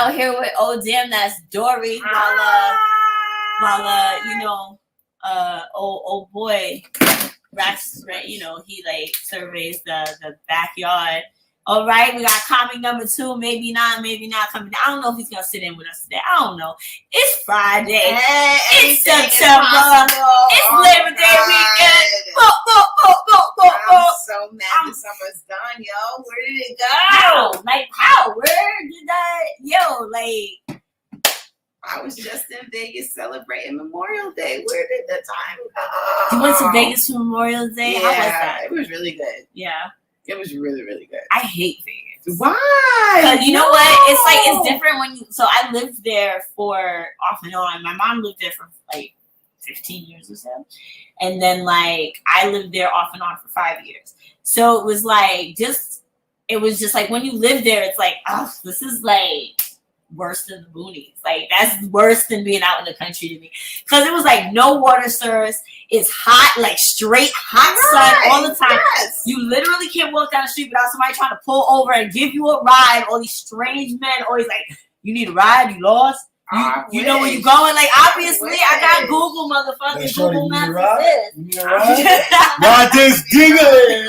out here with oh damn that's Dory while old boy Rax, he like surveys the backyard. All right, we got comic number 2. Maybe not coming. I don't know if he's gonna sit in with us today. I don't know. It's Friday. It's September. It's Labor Day weekend. I'm so mad the summer's done, yo. Where did it go? How? Where did that? Yo, like. I was just in Vegas celebrating Memorial Day. Where did the time go? You went to Vegas for Memorial Day? Yeah, how was that? It was really good. Yeah. It was really, really good. I hate Vegas. Why? Because you know what? It's like, it's different when you, so I lived there for off and on. My mom lived there for like 15 years or so. And then like, I lived there off and on for 5 years. So it was like, it was just like, when you live there, it's like, oh, this is like worse than the boonies. Like, that's worse than being out in the country to me. Because it was like no water service. It's hot, like straight hot sun all the time. Yes. You literally can't walk down the street without somebody trying to pull over and give you a ride. All these strange men always like, you need a ride? You lost? You know where you going? Like, obviously, I got Google, motherfucker. Google Maps is this. Ride this giggling.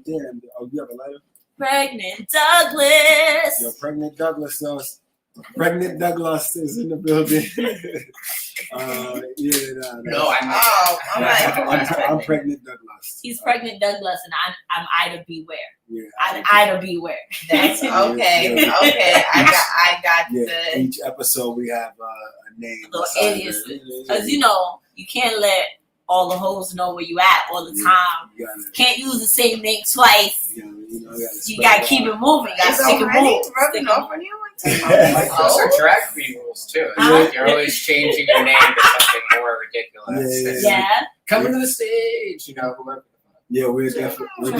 Damn. Oh, you have a lighter? Pregnant Douglas. Yo, Pregnant Douglas. Pregnant Douglas is in the building. I'm Pregnant Douglas. He's Pregnant Douglas, and I'm Ida Beware. Yeah, Ida Beware. That's okay. Okay, I got the. Each episode we have a name. Little aliases, because you can't let all the hoes know where you at all the time. Can't use the same name twice. You gotta keep it moving. You gotta stick it moving. Rubbing off on you. Like those are drag queen rules too. Like you're always changing your name to something more ridiculous. Yeah. Coming to the stage, whoever. Yeah, we're definitely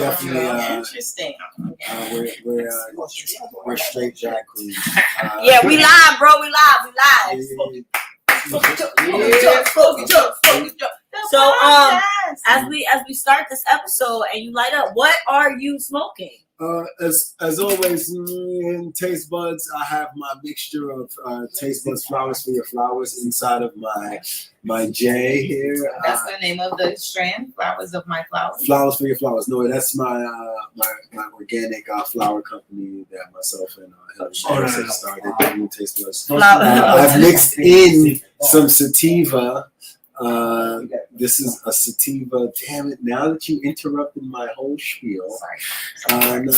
interesting. We're straight drag queens. Yeah, we live, bro. We live. So as we start this episode and you light up, what are you smoking? As always, in Taste Buds, I have my mixture of Taste Buds Flowers for Your Flowers inside of my J here. That's the name of the strand, Flowers of My Flowers. Flowers for Your Flowers. No, that's my organic flower company that myself and Helen started. Taste Buds. I've mixed in some sativa. This is a sativa. Damn it! Now that you interrupted my whole spiel, you know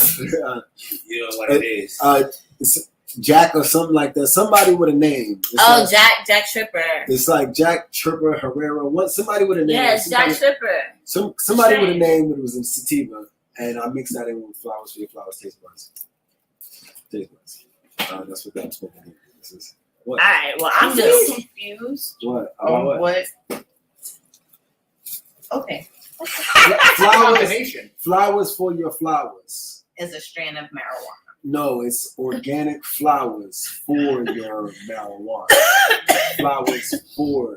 what it is. It's Jack or something like that. Somebody with a name. It's Jack Tripper. It's like Jack Tripper Herrera. Somebody with a name. Yeah, it's Jack Tripper. Somebody with a name, but it was in sativa, and I mixed that in with Flowers for Your Flowers. Taste Buds. Taste Buds. That's what I'm smoking here. This is. What? All right. Well, I'm just confused. What? What? Okay. Flowers for Your Flowers is a strand of marijuana. No, it's organic flowers for your marijuana.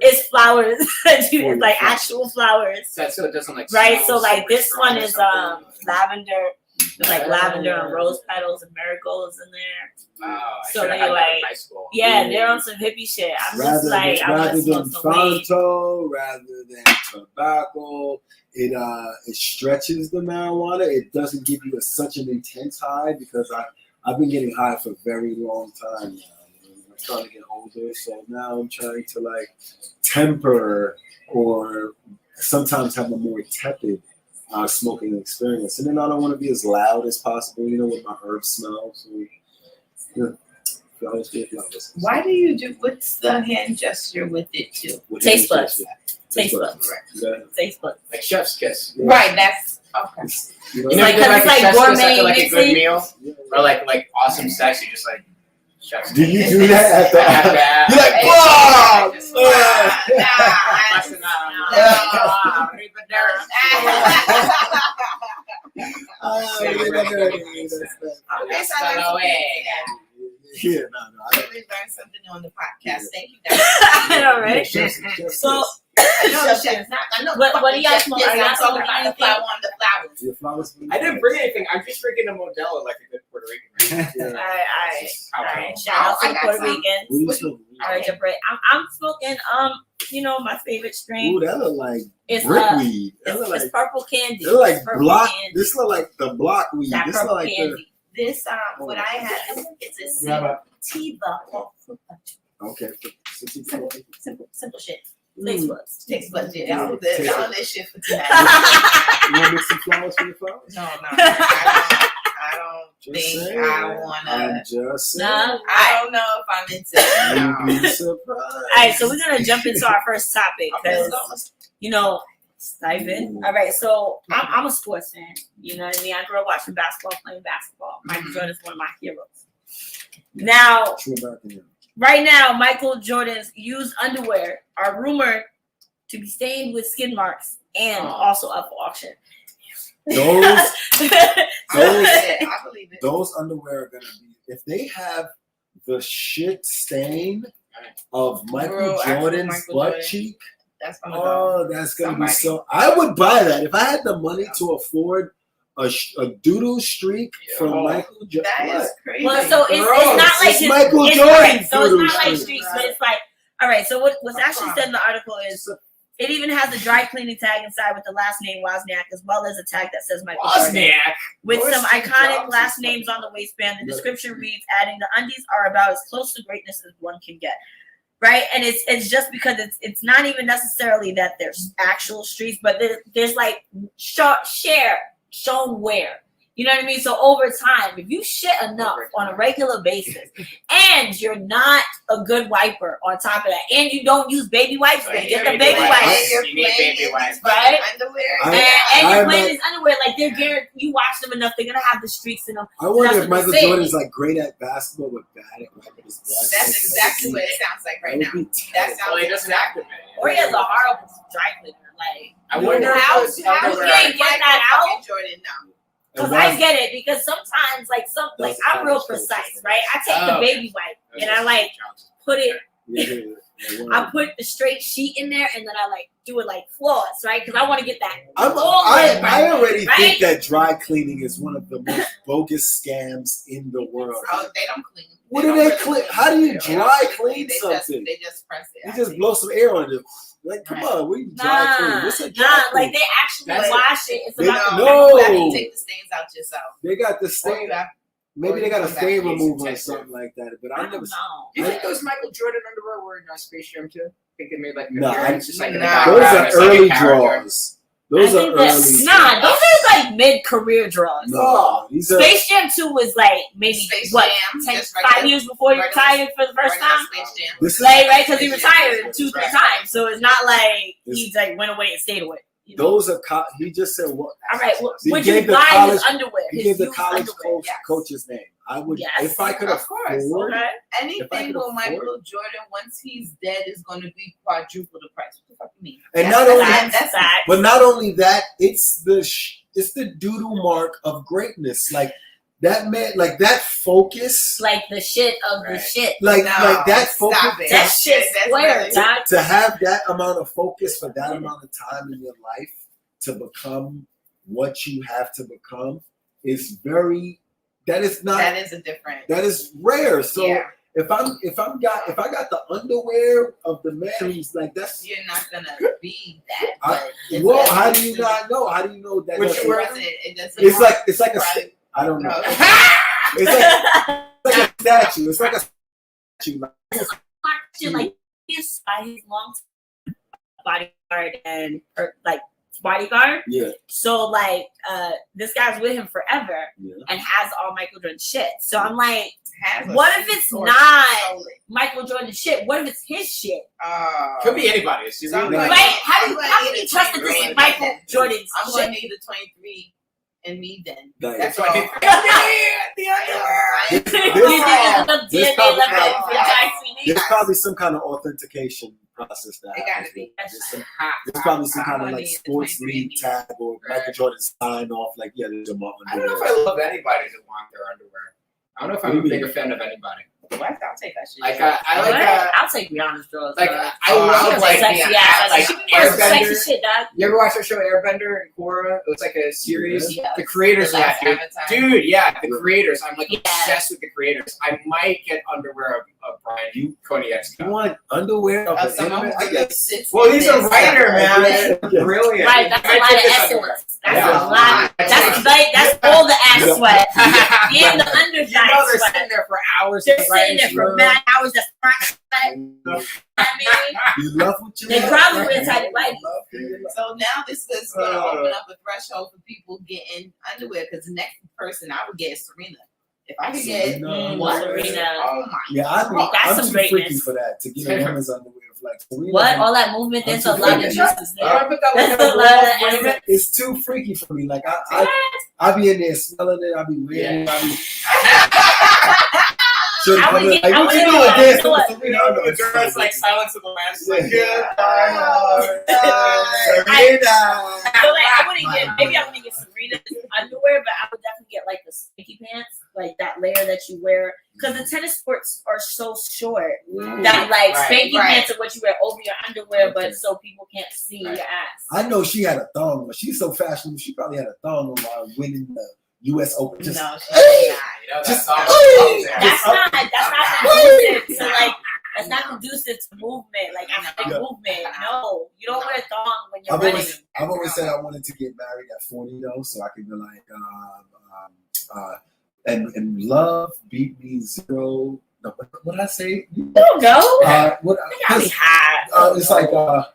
It's flowers. It's like actual flowers. So it doesn't like. Right. So like this one is lavender. There's like lavender and rose petals and marigolds in there. Oh, so they like, high school. Yeah, they're on some hippie shit. I'm just like, rather than Fanto, rather than tobacco, it stretches the marijuana. It doesn't give you such an intense high because I've been getting high for a very long time now. I'm starting to get older, so now I'm trying to like temper or sometimes have a more tepid smoking experience, and then I don't want to be as loud as possible, with my herb smell. So, flowers. Why do you do? What's the hand gesture with it too? Taste buds. Taste buds. Right. Taste buds. Like chef's kiss. Yeah. Right. That's okay. You know, it's like gourmet like a good meal, or like awesome sex. You just like. Chef's do you do that at the? You're like, whoa! I really learned something on the podcast. Thank you guys. All right. So I know the chef's not. I know. What do y'all smoke? Are y'all I'm talking smoking about the anything? flower on the flowers. Your flowers. I didn't bring anything. I'm just drinking a Modelo like a good Puerto Rican. Yeah. All right. Shout out to I the got Puerto some. Ricans. What you smoking? All right, your break. I'm smoking my favorite strain. Ooh, that look like It's brickweed. That look it's like purple candy. that look like It's purple block. candy. This look like the block weed. That This look purple like candy. This what I had. It's a sativa. Okay. Simple shit. Taste buds. Taste buds. Yeah. Yeah, that's all this shit for tonight. You want to mix some flowers for your flowers? No, I don't Just think saying. I wanna. I'm just saying. Nah. I don't know if I'm into it. You'd No. be surprised. All right, so we're gonna jump into our first topic Okay, because let's dive in. All right, so I'm a sports fan. You know what I mean? I grew up watching basketball, playing basketball. Michael Jordan is one of my heroes. Now, True American hero. right now, Michael Jordan's used underwear are rumored to be stained with skin marks and also up for auction. Those I believe it. those underwear are gonna be if they have the shit stain of Michael Bro, actual Jordan's Michael butt Jordan. cheek. That's gonna go. Oh, that's gonna Somebody. be so. I would buy that if I had the money to afford a doodle streak from Oh. Michael Jordan. That is crazy. Well, so it's Gross. not like It's his, Michael it's Jordan right. So it's doodle not like streak. streaks, but it's like, all right. So what's actually said in the article is it even has a dry cleaning tag inside with the last name Wozniak, as well as a tag that says Michael Jordan, Wozniak. with Where's some Steve iconic Jobs' last fucking- names on the waistband. The Yeah. description reads, "Adding the undies are about as close to greatness as one can get." Right, and it's just because it's not even necessarily that there's actual streaks, but there's like shown wear. You know what I mean? So over time, if you shit enough on a regular basis, and you're not a good wiper on top of that, and you don't use baby wipes, then get the baby wipes. You need baby wipes. Right? Underwear. And I'm you're playing not- his underwear, like they're guaranteed. You watch them enough, they're gonna have the streaks in them. I wonder That's if what Michael they say. Jordan's like great at basketball but bad at wiping his butt. That's exactly what it sounds like right now. That sounds Well, he like doesn't activate. Or he has a horrible dry cleaner, like. I wonder How if how underwear- you can't get that out? Jordan now. Because I get it, because sometimes, like I'm real precise, right? I take the Oh. baby wipe and I like put it. Yeah, I put the straight sheet in there and then I like do it like floss, right? Because I want to get that. I right, already right? think that dry cleaning is one of the most bogus scams in the world. Oh, they don't clean. What do don't they really clean? How do you They don't dry really clean They something? They just press it. You just blow some air on it. Like, come on, what are you dry clean? What's a dry clean? like they actually That's- wash it. It's They- about no. You have to take the stains out yourself. They got the Or stain. you have, Maybe they got a Or you stain come back remover or and use something like that. But I I don't never. know. Do you think those Michael Jordan underwear were in Space Jam too? I think they made like No, appearance, just like in the no. background. Those are It's like a early character. draws. Those I are think early. that, those are like mid-career draws. No, these are. Space Jam 2 was like maybe Space what Jam, 10, just 5 regular- years before he regular- retired for the first regular time. Space Jam. This is Like, right, because he Space Jam. retired 2-3 Right. times, so it's not like he like went away and stayed away. You know? Those are. He just said what? All right, well, He would you gave the buy college- his underwear? He His gave the used college underwear, yes. coach's name. I would, Yes. if I could Of course, afford. Okay. If I Anything could with Michael afford- Jordan, once he's dead, is going to be quadruple the price. What the fuck you mean? And That's- not only- That's fact. But not only that, it's the doodle mark of greatness. Like that man, like that focus, Like the shit of the Right. shit. like No, that focus. stop it. That shit That's square, really- dog. To have that amount of focus for that amount of time in your life to become what you have to become is very. That is not. That is a different. That is rare. So yeah, if I got the underwear of the man who's like that's. you're not gonna be that. I- But it's Well, just- how do you not know? How do you know that? Which doesn't- word? It doesn't It's like a. Right. I don't know. No. It's like a statue. It's like a statue. Shit, like he's by his long bodyguard and like bodyguard. Yeah. So like this guy's with him forever Yeah. and has all Michael Jordan shit. So I'm like, Has a what if it's source not solid. Michael Jordan shit? What if it's his shit? Could be anybody. It's just I'm Right. gonna- Right? How I'm do gonna you need a trust that this 23 is Michael then. Jordan's I'm gonna shit? need a 23 in me then. Like, That's That's all. why the underwear. You This- think there's enough this DNA probably- left no, over for no. Jai Sweeney? There's probably some kind of authentication process that It gotta happens. be. There's probably some I'm kind of gonna like need the sports 23 league tag or Michael Jordan sign off. Like, yeah, there's a I don't know if I love anybody who want their underwear. I don't know if I'm a bigger fan of anybody. What? I'll take that shit. Like I like I'll take Rihanna's drawers. like dog. I love She like sexy the ass. like She be wearing some Airbender. sexy shit, dog. You ever watch the show Airbender and Korra? It was like a series. Yeah. The creators of that, dude. Avatar. Dude, yeah, the creators. I'm like Yeah. obsessed with the creators. I might get underwear of Brian Konieczka. You want underwear of the Someone internet? who's like 6 Well, he's a feet. writer, man. Yeah. Brilliant. Right, that's I a lot took of this underwear. essence. That's Yeah. a lot. That's all the ass sweat. And the under You know they're sweat. sitting there for hours. They're in the sitting there writer's for room. mad hours. The front sweat. I mean, You love what you they love. probably wear tight white. So now this is going to open up a threshold for people getting underwear because the next person I would get is Serena. If I could get Serena. what? Serena. Oh my! Yeah, I'm That's some too greatness. freaky for that to get a woman's underwear. Like Serena, What? All that movement? There's a lot of uses You there. wanna put that That's like a a lot of wall frame? essence. it's too freaky for me. Like I be in there smelling it. I be wearing it. I be. So, I would get- like, I what would you get doing? like- Dance so with what? Serena You know, underwear. the girl's like Silence of the Lambs. Like, Serena. So like, I wouldn't get. Maybe I wouldn't get Serena's underwear, but I would definitely get like the sticky pants, like that layer that you wear, because the tennis courts are so short that like Right, spanky right. pants are what you wear over your underwear, but Okay. so people can't see Right. your ass. I know she had a thong, but she's so fashionable. She probably had a thong on while winning the U.S. Open. Just, No, she's not. You know, Just- that's all. That's not conducive to like. That's not conducive to movement, like athletic Yeah. movement. No, you don't wear a thong when you're running. I've always said I wanted to get married at 40 though, so I could be like, and love beat me zero. No, what did I say? I don't know. What? They gotta be high. It's like I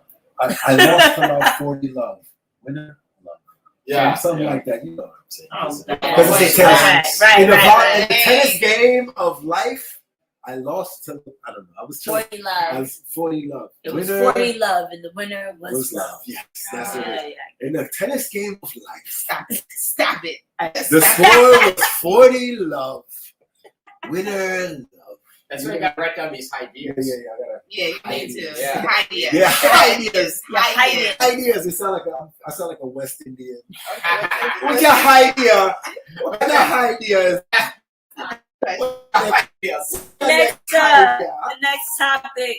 lost about 40 love. Winner love. Yeah. Something like that. You know what I'm saying? Oh, Because it's a tennis. right, in the right. tennis game of life, I lost to I don't know. I was 40 love. I was 40 love. It was Winner 40 love, and the winner was love. Yes, that's Yeah, it. In the tennis game of life, Stop it! Stop it! the score was 40 love. Winner love. That's why you gotta write down these Yeah, ideas. I gotta. Yeah, you need to. Yeah. Ideas. Yeah, Ideas. Yeah, Ideas. Ideas. It sound like I sound like a West Indian. Okay. What's your idea? What's your ideas? The next topic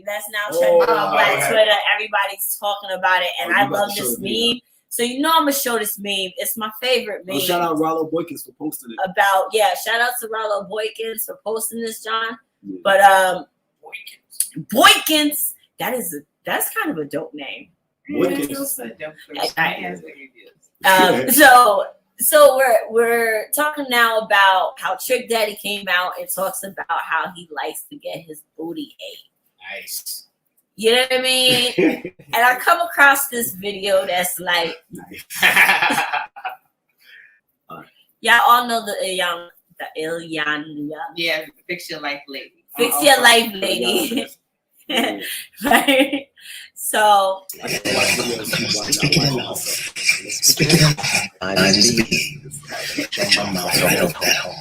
that's now trending Oh, on Black okay. Twitter. Everybody's talking about it, and Oh, you I about love to show this the video. meme. So you know I'm gonna show this meme. It's my favorite meme. Shout out Rollo Boykins for posting it. About shout out to Rollo Boykins for posting this, John. Yeah. But Boykins, that's kind of a dope name. Boykins. So we're talking now about how Trick Daddy came out and talks about how he likes to get his booty ate. Nice. You know what I mean? And I come across this video that's like, y'all all know the Ilyana. Yeah, fix your life lady. Fix your life, lady. Right? So Put your mouth right over that hole.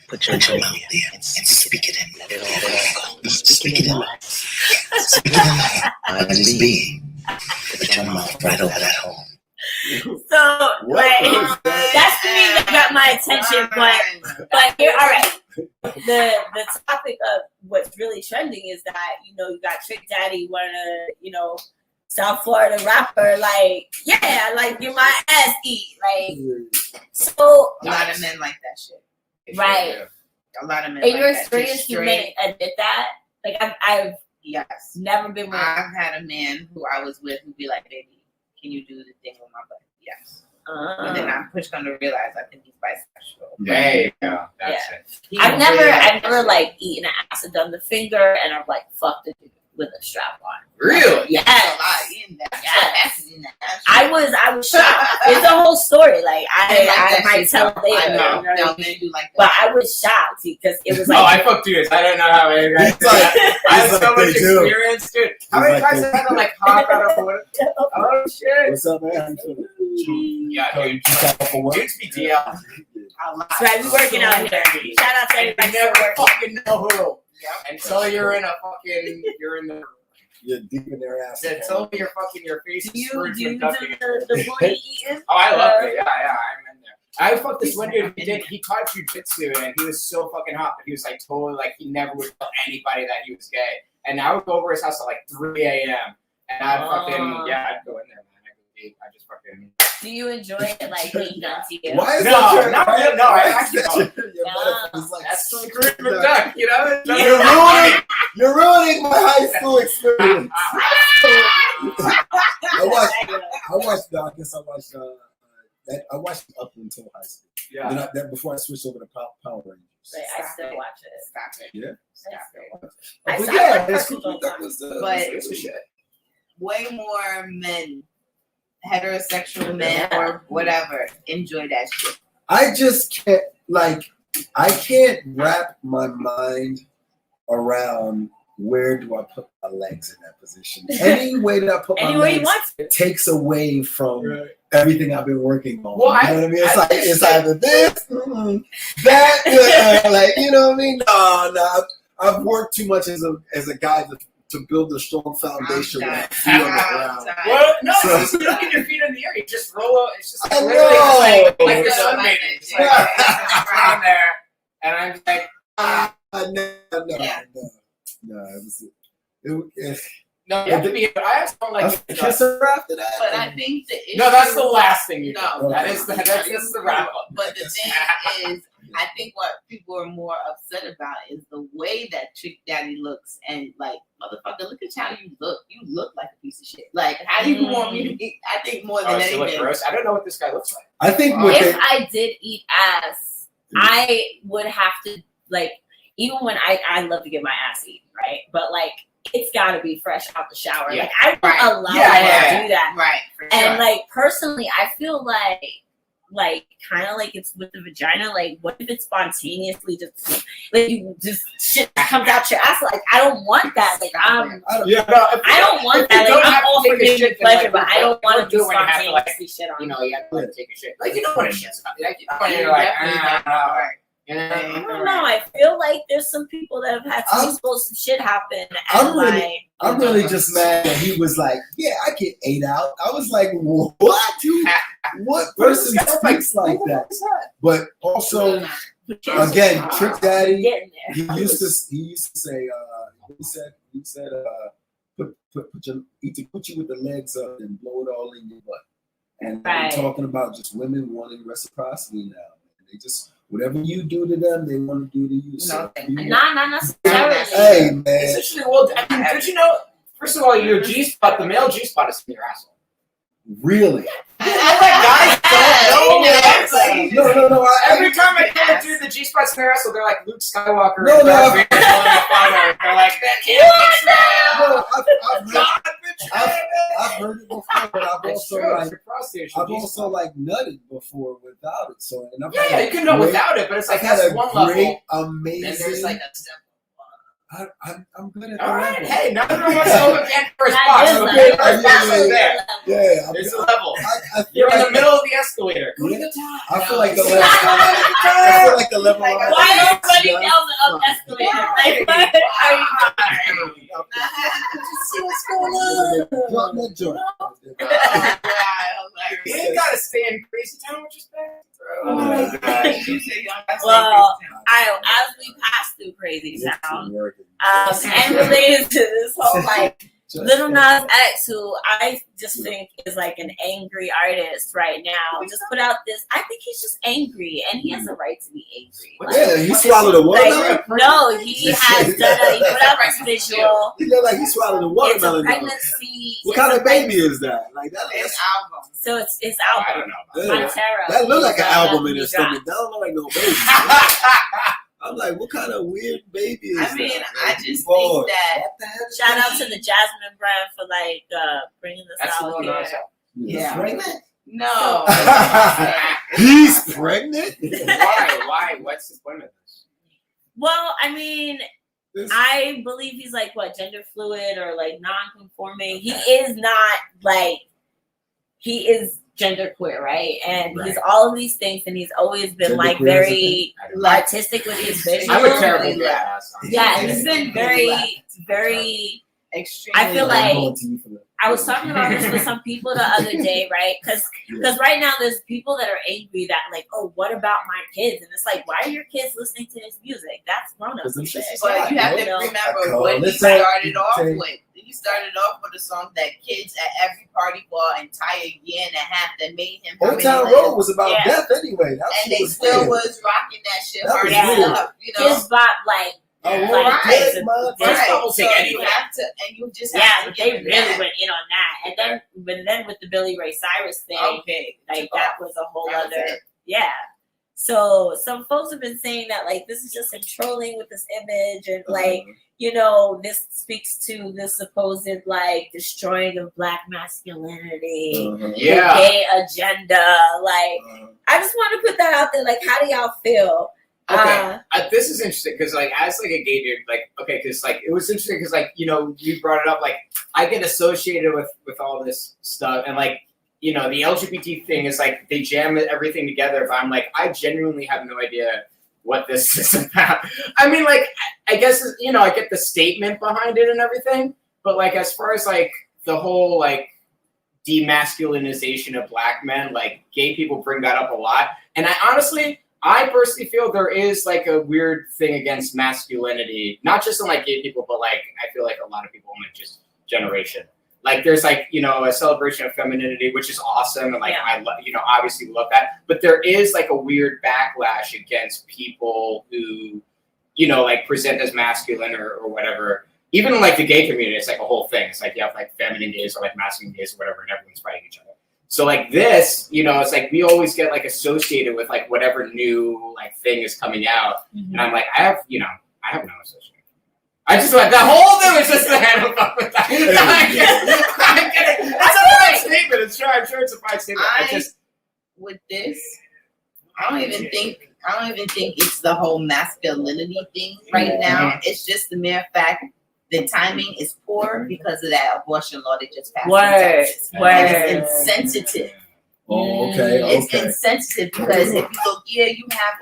Put your mouth there and speak it in. Let it all go. Speak it in. Speak it in. I just be. Put your mouth right over that hole. That's the meme that got my attention, but here, all right. The topic of what's really trending is that you got Trick Daddy, one of the South Florida rapper, like get my ass eat, like so. A lot of men like that shit. Right. A lot of men. In like your that. experience, Just you straight- may admit that. Like I've Yes. never been with. I've had a man who I was with who'd be like, "Baby, can you do the thing with my butt?" Yes. And then I'm pushed on to realize I think he's bisexual. There you go. That's it. I've never like eaten an ass and done the finger, and I've like fucked it with a strap on. Really? Yes. That's a lot in that. Yes. That's in that. I was shocked. It's a whole story. Like I might tell it later. I you know know. what I No, mean? men do like that. But I was shocked because it was Oh, like I fucked dudes. I don't know how many guys. It's like- I have it's so like much they do. experience, dude. How It's many like times they- have I had to like hop out of water? Oh shit. What's up, man? How you feeling? Yeah, So you just got off of work? dudes be DL. a lot. That's right, we working out here. Shout out to And you everybody never still working. fucking know who. Until you're in the You're deep in their ass. until your face Do is you screwed do with nothing. the booty eating? Oh, I love it. Yeah, I'm in there. I fucked this one dude. He taught jujitsu and he was so fucking hot, but he was like totally like he never would tell anybody that he was gay. And I would go over his house at like 3 a.m. and I'd fucking I'd go in there, man. I just fucking. Do you enjoy it like being done to you? Why is No, that not really, no, I actually don't. It's like That's so Scrooge good. McDuck, you know? You're ruining my high school experience. I watched I watched it up until high school. Yeah. Then before I switched over to Power Rangers. But I still watch it. Stop it. Yeah. Stop it. But I yeah, like it's cartoons cool. all That the was But- it's the shit. Way more men, heterosexual men Yeah. or whatever, enjoy that shit. I just can't I can't wrap my mind around where do I put my legs in that position. Any way that I put my Anywhere you legs want to. takes away from everything I've been working on. Well, you know what I mean? It's like it's either this, that, like you know what I mean? No, I've worked too much as a guy to build a strong foundation with my feet on the ground. Well, no, So- you don't get your feet in the air. You just roll out. It's just I literally know. like the sunbathing. It's like around there, and I'm just like, No, no, you have to be. I just don't I like. kiss her after that. But I think the issue. No, that's the last thing you do. No. That is the wrap up. But the thing is, I think what people are more upset about is the way that Trick Daddy looks, and like, motherfucker, look at how you look. You look like a piece of shit. Like, how do you want me to eat? I think more than Oh, she look anything. gross. I don't know what this guy looks like. I think Wow. with If it, I did eat ass, I would have to like even when I love to get my ass eaten, right? But like it's got to be fresh out the shower. Yeah. Like I won't Right. allow Yeah, myself yeah, to do that. Right. For And sure. like personally, I feel like kind of like it's with the vagina. Like what if it spontaneously just like you just shit comes out your ass? Like I don't want that. Like Yeah, no, I don't want that. Like I'm all for giving pleasure, but I don't want to do when you have to like, spontaneously shit on. you know, you have to like take a shit. Like you know when a shit's coming. Like you know when You you're like, definitely have to, right. I don't know. I feel like there's some people that have had some explosive shit happen. I'm And really- I'm really just mad that he was like, yeah, I get 8 out. I was like, what? Dude? What person speaks like that? But also, again, Trick Daddy, getting there. he used to say, he said, put your eat the coochie with the legs up and blow it all in your butt. And Right. we're talking about just women wanting reciprocity now. They just whatever you do to them, they want to do to you. So, Not necessarily. hey man, Essentially, well, I mean, did you know? First of all, your G spot, the male G spot is in your asshole. really? Guys don't know. No. Every time I tell a dude the G spot's in their asshole, they're like Luke Skywalker. No, and no. Darth Vader calling a father. They're like, that can't No, be true. I've heard it before, but I've It's also true. like It's your prostate. I've also like nutted before without it. So and I've Yeah, had you can know great- without it, but it's like I've had that's a one great, level. amazing. Then there's like a step. I'm good at All the right, level. hey, not everyone wants to open Pandora's That box. is Okay, level. Pandora's box Yeah, is there. Yeah, I'm There's good. a level. I You're feel in the like middle of the escalator. I feel like the level. I feel like the level. Like, I'm Why on are you is running down the up escalator? Like, what are you See what's going on? Drop that joint. You ain't gotta stay in crazy town with your bag. Oh my Well, as we pass through Crazy Town, and related to this whole like Little Nas X, who I just think is like an angry artist right now, just put out this. I think he's just angry, and he has a right to be angry. Yeah, he swallowed a watermelon. Like, no, he has done a, he put out this visual. He looked like he swallowed a It's a watermelon. pregnancy. What it's kind a of baby is that? Like that? It's album. So it's I album. don't know. Yeah. Montero. That looked like an He's, album in he his dropped. stomach. That don't look like no baby. I'm like, what kind of weird baby is I mean, that? I just Lord. think that What the hell is Shout out that? to the Jasmine brand for like bringing this That's a out little here. nice. Yeah. Pregnant? no. He's pregnant? Why? What's the point of this? Well, I mean, This- I believe he's like what, gender fluid or like non-conforming. He is not like, he is genderqueer, right? And he's all of these things, and he's always been like Genderqueer is a very I don't know. artistic with his visuals. I'm a terrible badass. Yeah, he's been very. Extremely. I feel I'm like- going to you for that. I was talking about this with some people the other day, right? Because right now there's people that are angry that like, oh, what about my kids? And it's like, why are your kids listening to this music? That's grown-ups music. But you have to remember what you started off with. You started off with a song that kids at every party for an entire year and a half that made him. Old Town Road was about death anyway. And they still was rocking that shit hard enough. You know, Kids bop like. Oh, like, right. So you have to, and you just have to. But they really went in on that, and then with the Billy Ray Cyrus thing, like that was a whole other, So some folks have been saying that like this is just him trolling with this image, and like you know this speaks to the supposed like destroying of Black masculinity, gay agenda. Like I just want to put that out there. Like, how do y'all feel? Okay, this is interesting because, like, as like a gay dude, like, okay, because like it was interesting because, like, you know, you brought it up, like, I get associated with all this stuff, and like, you know, the LGBT thing is like they jam everything together. But I'm like, I genuinely have no idea what this is about. I mean, like, I guess you know, I get the statement behind it and everything, but like, as far as like the whole like demasculinization of Black men, like, gay people bring that up a lot, and I personally feel there is like a weird thing against masculinity, not just in like gay people, but like I feel like a lot of people in like just generation. Like there's like, you know, a celebration of femininity, which is awesome, and like I love, you know, obviously love that. But there is like a weird backlash against people who, you know, like present as masculine or whatever. Even in like the gay community, it's like a whole thing. It's like you have like feminine gays or like masculine gays or whatever, and everyone's fighting each other. So like this, you know, it's like we always get like associated with like whatever new like thing is coming out, and I'm like, I have no association. I just like that whole thing was just the handle up with that. I get it. That's a fine statement. I'm sure it's a fine statement. With this, I don't even think it's the whole masculinity thing right now. It's just the mere fact the timing is poor because of that abortion law that just passed. It's insensitive. Oh, okay. It's insensitive because if you look, you have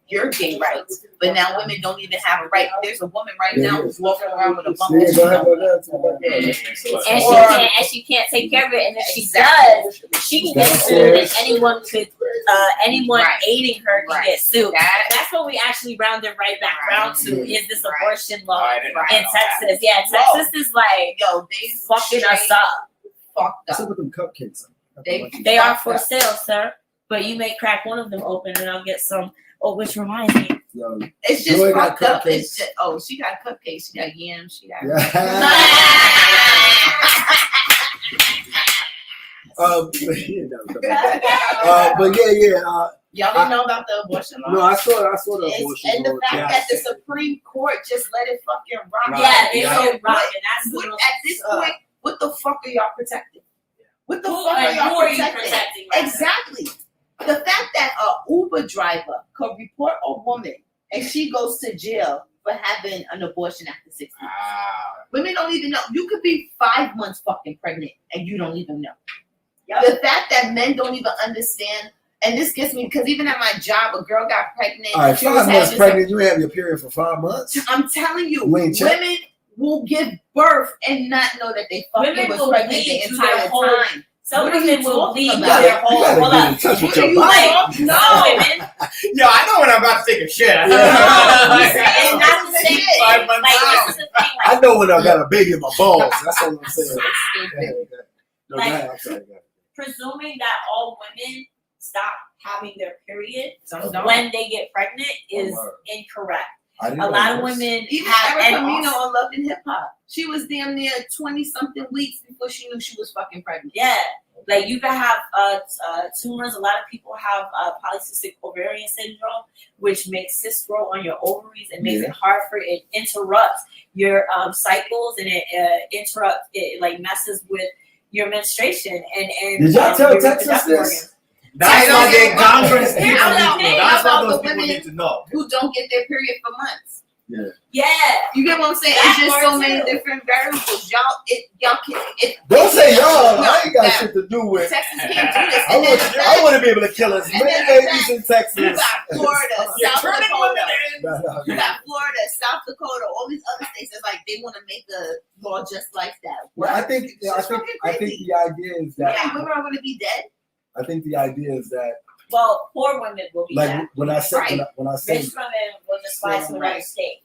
your gay rights, but now women don't even have a right. There's a woman right now who's walking around with a bump and she can't take care of it, and if she does, she can get sued, and anyone aiding her can get sued. That's what we actually rounded right back around to is this abortion law in Texas. Yeah, Texas is like they fucking us up. Fucked up. What's up with them cupcakes? They are for sale, sir. But you may crack one of them open, and I'll get some. Oh, which reminds me. Yo, it's just fucked up. It's just, she got cupcakes. She got yams. She got. But yeah. Y'all didn't know about the abortion law? No, I saw the abortion law. And the fact that the Supreme Court just let it fucking rock. Yeah, they let it rock. And at this point, what the fuck are y'all protecting? What the fuck are y'all protecting? Exactly. The fact that a Uber driver could report a woman and she goes to jail for having an abortion after 6 months. Women don't even know. You could be 5 months fucking pregnant and you don't even know. The fact that men don't even understand, and this gets me because even at my job, a girl got pregnant. All right, 5 months pregnant, you have your period for 5 months? I'm telling you, women will give birth and not know that they fucking was pregnant the entire time. Some women will leave their whole. Hold up. No, women. Yo, I know when I'm about to take a shit. It's not the same thing. Like, this is the thing. I know when I got a baby in my balls. That's what I'm saying. No, like, I'm sorry. Presuming that all women stop having their period when they get pregnant is incorrect. A lot of women even have Erica Mino on Love and Hip Hop. She was damn near 20-something weeks before she knew she was fucking pregnant. Yeah, like you can have tumors. A lot of people have polycystic ovarian syndrome, which makes cysts grow on your ovaries and makes it hard for it. Interrupts your cycles, and it like messes with your menstruation. And did y'all tell Texas this? That's what Congress people need to know. That's what those people need to know. Who don't get their period for months. Yeah. You get what I'm saying? That It's just part so many too. different variables. Y'all can. Don't say y'all. No, I ain't got that- shit to do with. Texas can't do this. I want to be able to kill as And many then babies in Texas. You got Florida, You're South turning Dakota. women in. You got Florida, South Dakota, all these other states. It's like they want to make a law just like that. Well, I think It's fucking the crazy. idea is that Yeah, women are going to be dead. I think the idea is that Well, poor women will be like that. when I say Right. when I say Rich women will just fly to another Right. state.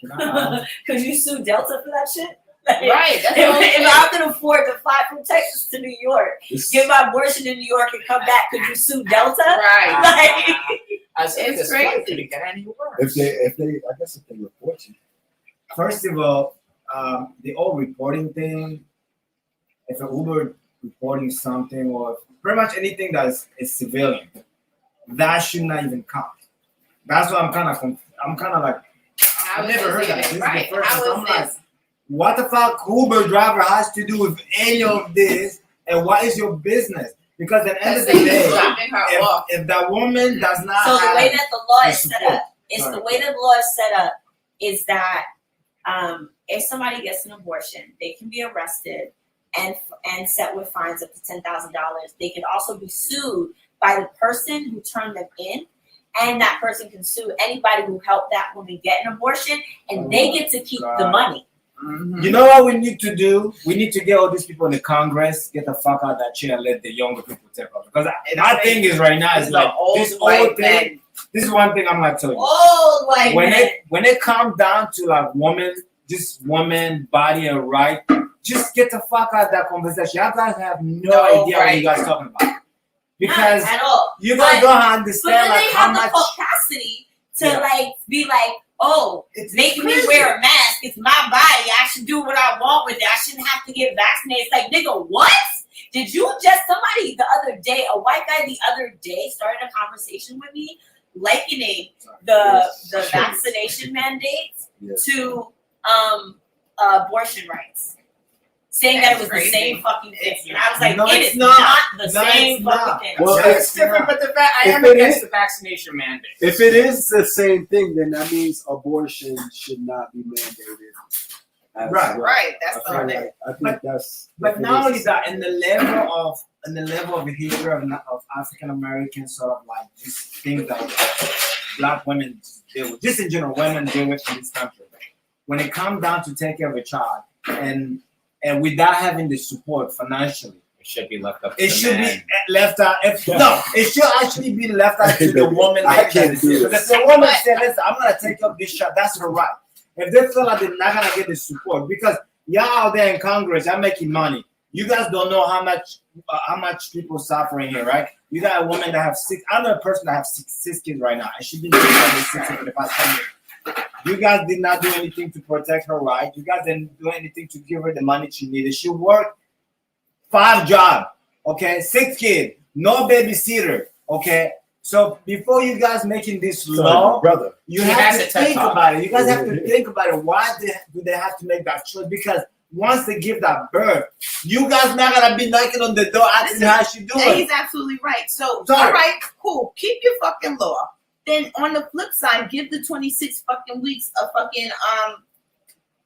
Can I, Could you sue Delta for that shit? Like, Right. That's what I'm If saying. I can afford to fly from Texas to New York, it's- get my abortion in New York and come back, could you sue Delta? Right. Like, I said It's this flight crazy. couldn't get any worse. if they I guess if they report you. First of all, the whole reporting thing, if an Uber reporting something or pretty much anything that is civilian, that should not even count. That's why I'm kind of like, How I've is never this heard that. even- This is the Right. first How time. is I'm like, this? what the fuck Uber driver has to do with any of this, and what is your business? Because at the end of the That's day, dropping her off. if that woman does not so the have way that the law the is set support. up, Sorry. the way that the law is set up is that if somebody gets an abortion, they can be arrested and set with fines up to $10,000. They can also be sued by the person who turned them in, and that person can sue anybody who helped that woman get an abortion, and they get to keep the God. money. Mhm. You know what we need to do? We need to get all these people in the Congress, get the fuck out of that chair, and let the younger people take over. Because my thing is right now is It's like the old this white old thing. men. This is one thing I'm gonna tell you. Oh, like When it comes down to like woman body and right, just get the fuck out of that conversation. You guys have no No, idea what right. you guys talking about. Because not at all. you guys But- don't But understand then like they how have the much capacity to Yeah. like be like, oh, it's making me crazy. wear a mask. It's my body. I should do what I want with it. I shouldn't have to get vaccinated. It's like, nigga, what? Did you just somebody the other day, a white guy the other day started a conversation with me likening the vaccination mandates Yeah. to abortion rights. Saying that it was That's the crazy. same fucking thing. It's And I was like, not. it No, is it's not. the No, same it's fucking not. thing. Well, Yeah, it's different, but I am If it against is- the vaccination mandate. If it is the same thing, then that means abortion should not be mandated. as Right, well. Right. That's I the feel one. like I think that's. But if it not is- only that, in the level of history of African American sort of like just things that black women deal with, just in general, women deal with in this country. When it comes down to take care of a child, and without having the support financially, It should be left up to it the should man. be left out. It should actually be left out to the woman. I can't do Because this. if the woman said, "Listen, I'm gonna take up this shot," that's her right. If they feel like they're not gonna get the support, because y'all out there in Congress, y'all making money. You guys don't know how much people suffering here, right? You got a woman that have six. I know a person that have six kids right now, and she's been taking care of the 6 for the past 10 years. You guys did not do anything to protect her right. You guys didn't do anything to give her the money she needed. She worked 5 jobs, okay, 6 kids, no babysitter, okay. So before you guys making this Sorry, law, brother. you He have has to a TED think Talk. about it. You guys have to think about it. Why do they have to make that choice? Because once they give that birth, you guys not gonna be knocking on the door asking how she And doing. he's absolutely right. So, Sorry. all right, cool. Keep your fucking law. Then on the flip side, give the 26 fucking weeks of fucking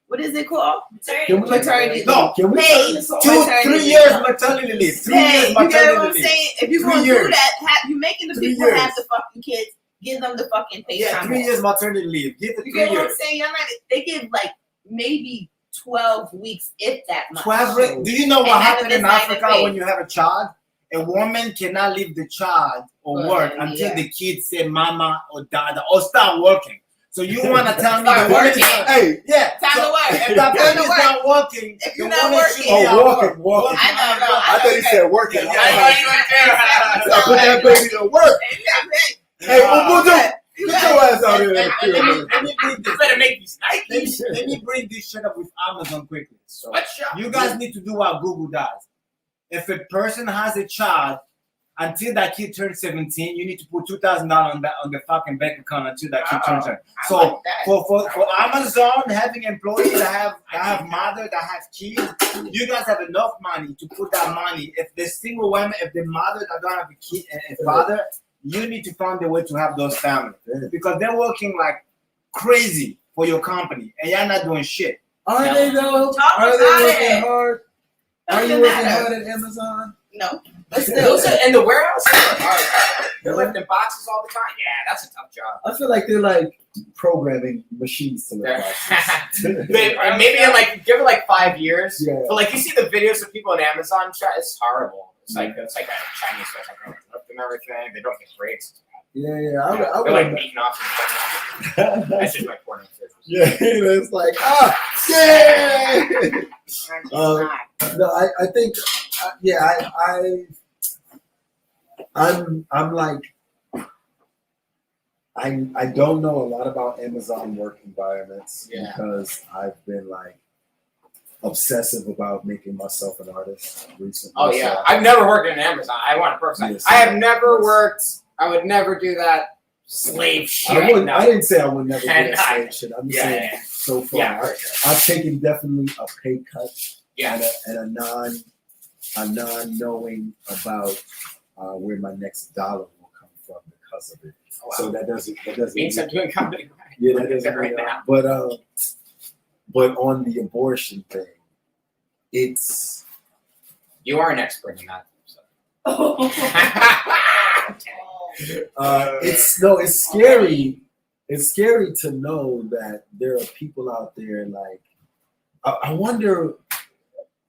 what is it called? Can we- Maternity No, Can we? Paid 3 maternity years leave. maternity leave. 3 Hey, years you get what I'm maternity leave. saying? If you're 3 gonna years. do that, you making the 3 people years. have the fucking kids, give them the fucking pay Yeah, time 3 off. years maternity leave. Give it You 3 get what I'm years. saying? They give like maybe 12 weeks, if that much. 12. Do you know what And happened in having Africa designer when you have a child? A woman cannot leave the child or work Well, until yeah. the kid say mama or dada or start working. So you want to tell me Start the woman? working. Hey, Yeah. Time so to work. If that Time to baby's work. not working, If the you're not woman working. should be Oh, at walking, work. walking. I know, no. I thought he said working. Yeah, I yeah, was like, I put that baby to work. Hey, Ubuntu, get your ass out here. And let me bring You this. better make these Nikes. Let me bring this shit up with Amazon quickly. So Sweatshop. you guys need to do what Google does. If a person has a child, until that kid turns 17, you need to put $2,000 on the fucking bank account until that kid turns 17. I So like that. for Amazon, having employees that have mother that have kids, you guys have enough money to put that money. If the single woman, if the mother that don't have a kid, a father, you need to find a way to help those families because they're working like crazy for your company and you're not doing shit. Are they though? Talk Are they about working it. hard? Are you Doesn't working matter. hard at Amazon? No, but still, Those are in the warehouse. They're lifting boxes all the time. Yeah, that's a tough job. I feel like they're like programming machines to lift They're- boxes. Maybe in like give it like 5 years. Yeah. But like you see the videos of people on Amazon, it's horrible. It's like a Chinese restaurant. They lift and everything. They don't get breaks. Yeah. They're like beating off. That's just my porn. Yeah, it's like yeah. No, I think I'm like I don't know a lot about Amazon work environments because I've been like obsessive about making myself an artist recently. Oh yeah, So I've never worked in Amazon. I want to personally. Yes, I have yes. never worked. I would never do that slave shit. I didn't say I would never do And that slave shit. I'm just saying yeah. so far Yeah, for sure. I've taken definitely a pay cut Yeah. and a non knowing about where my next dollar will come from because of it. Oh, wow. So that doesn't Means I'm doing comedy. yeah, that doesn't right mean now. but on the abortion thing, it's You are an expert in that. So. it's scary. It's scary to know that there are people out there like I wonder.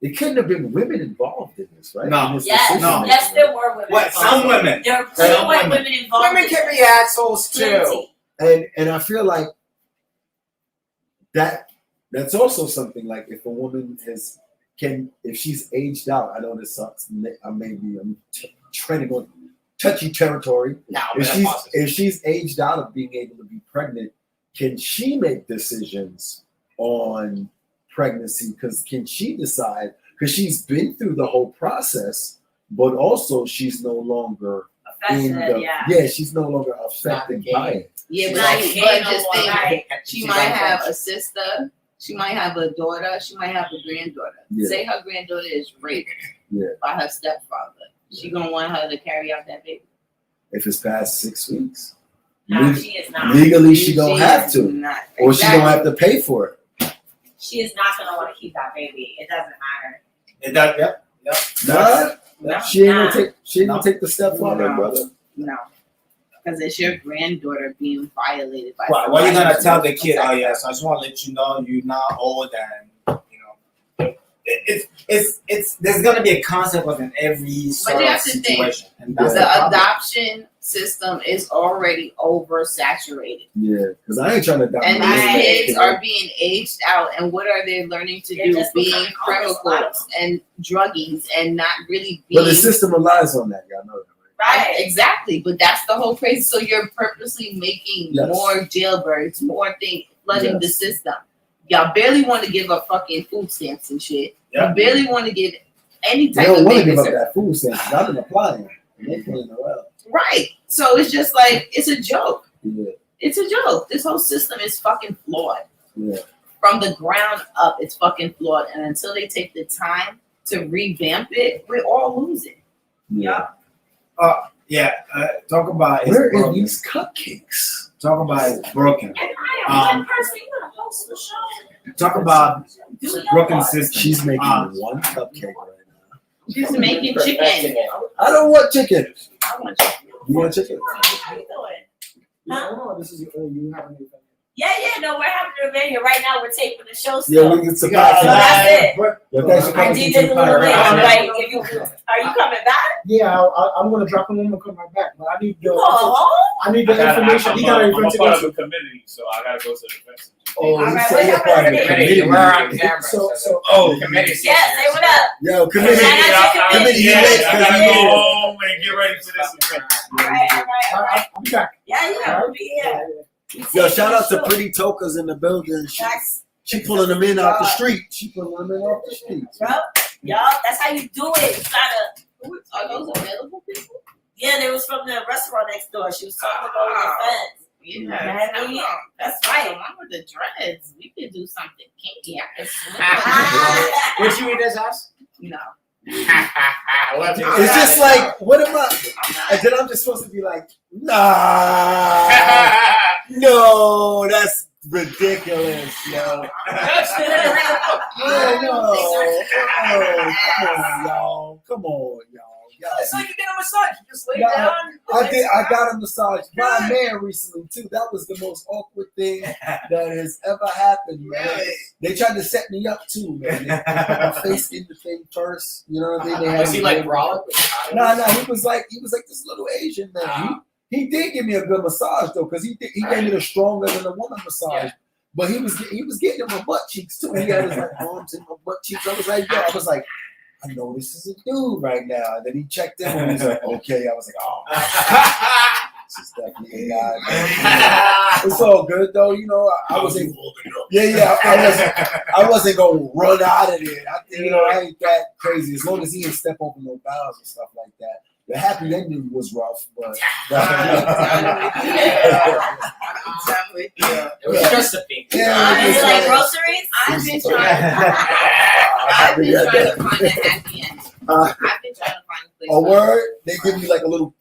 It couldn't have been women involved in this, right? No. In this Yes, decision No. making, yes, right? there were women. What? involved. Some women. There are plenty Some of white women. women involved. Women can be assholes too. Plenty. And I feel like that's also something like if a woman if she's aged out. I know this sucks. I'm treading on touchy territory. No, but that's awesome. If she's aged out of being able to be pregnant, can she make decisions on pregnancy? Because can she decide? Because she's been through the whole process, but also she's no longer in Affected, the yeah. she's no longer affected Not by it. yeah, She's but, not but gay no just more, think, right? she might have a sister, she might have a daughter, she might have a granddaughter. Yeah. Say her granddaughter is raped Yeah. by her stepfather. She gonna want her to carry out that baby. If it's past 6 weeks, No, she is not. legally she don't have is to, not. or she don't Exactly. have to pay for it. She is not gonna want to keep that baby. It doesn't matter. Is that yep? Nah, No, she ain't Nah. gonna take the stepfather, No. brother. no. Because it's your granddaughter being violated by What are you somebody. gonna tell the kid? Oh yes, I just want to let you know you're not old and it's there's gonna be a consequence in every sort you of have to think, situation. And that's The the problem. adoption system is already oversaturated. Yeah, because I ain't trying to adopt And no these Right. kids are being aged out, and what are they learning to They're do? just Being becoming homeless, a lot of criminals and druggies and not really being But the system relies on that. Y'all know that, right? Right. Exactly, but that's the whole crazy. So you're purposely making Yes. more jailbirds, more things, flooding the Yes. system. Y'all barely want to give up fucking food stamps and shit. Yeah. You barely want to give any They type don't of want to give up babysitter. that food stamp. I've been applying. And they playing around. Right. So it's just like it's a joke. Yeah, It's a joke. This whole system is fucking flawed. yeah. From the ground up, it's fucking flawed. And until they take the time to revamp it, we're all losing. Yeah. Talk about it's Where are broken. these cupcakes? Talk about it's broken. And I am Um, one person. You want to host the show? Talk about Do your broken part. system. She's making Um, one cupcake right now. She's making chicken. I don't want chicken. I want chicken. You want chicken? How you doing? Huh? No, this is you have anything. Yeah, no, we're having a venue right now. We're taping the show Yeah, still. we can surprise So that's it. Yeah, thanks for I coming did to it a the little late. I'm podcast. like, if you, are you coming back? Yeah, I'm gonna drop him in and come right back. But I need the Oh, I need the information. He got I'm a part of information. the community, so I gotta go to the event. Oh, All you right, say what you're part of the happened? committee. We're on camera. So the committee. yeah, say what up. Yo, committee. Yeah, Committee, you Yeah, late, I cause gotta you go late. home and get ready for this event. All right. I'll be back. Yeah, we'll be here. Yo, shout out to Pretty Tokas in the building. That's, She pulling them in off the street. She pulling them in off the street. yup, that's how you do it. You gotta, Are those available people? yeah, they was from the restaurant next door. She was talking about the fence. Yeah, I mean, that's right. right. One with the dreads. We could do something kinky. I could swim. Would you eat his ass? No. It's just like, what am I? And then I'm just supposed to be like, nah, no, that's ridiculous, yo. Come on, y'all. It's like you get a massage. You just lay Yeah, down. I got a massage by a man recently too. That was the most awkward thing that has ever happened, man. Really? They tried to set me up too, man. They put my face in the thing first. You know what I mean? They had Was he me like go- brolic? No, he was like this little Asian man. He did give me a good massage though, because he gave me the stronger than the woman massage. Yeah. But he was getting in my butt cheeks too. He had his like arms in my butt cheeks. I was like, I know this is a dude right now. And then he checked in and he's like, okay. I was like, oh, this is definitely a guy. Man. It's all good though, you know. I wasn't gonna run out of there. I ain't that crazy. As long as he didn't step over no bounds and stuff like that. The happy ending was rough, but It was just a thing. Yeah, Is it it's like like- groceries? I've been trying to find a happy ending. I've been trying to find a place. a word, they give you like a little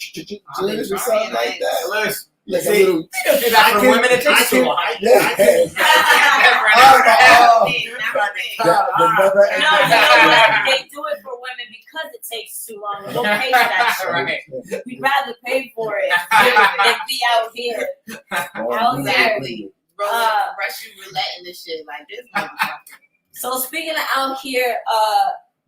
I've been jizz or trying, something like like- that. Listen, Like a see, little, You don't do that for women. It takes too long. yeah. The never ending. No, you know what? They do it for women because it takes too long. Don't pay for that shit. Right. We'd rather pay for it than be out here. Oh, Exactly. Uh, Russian roulette and this shit like this. Motherfucker. So speaking of out here,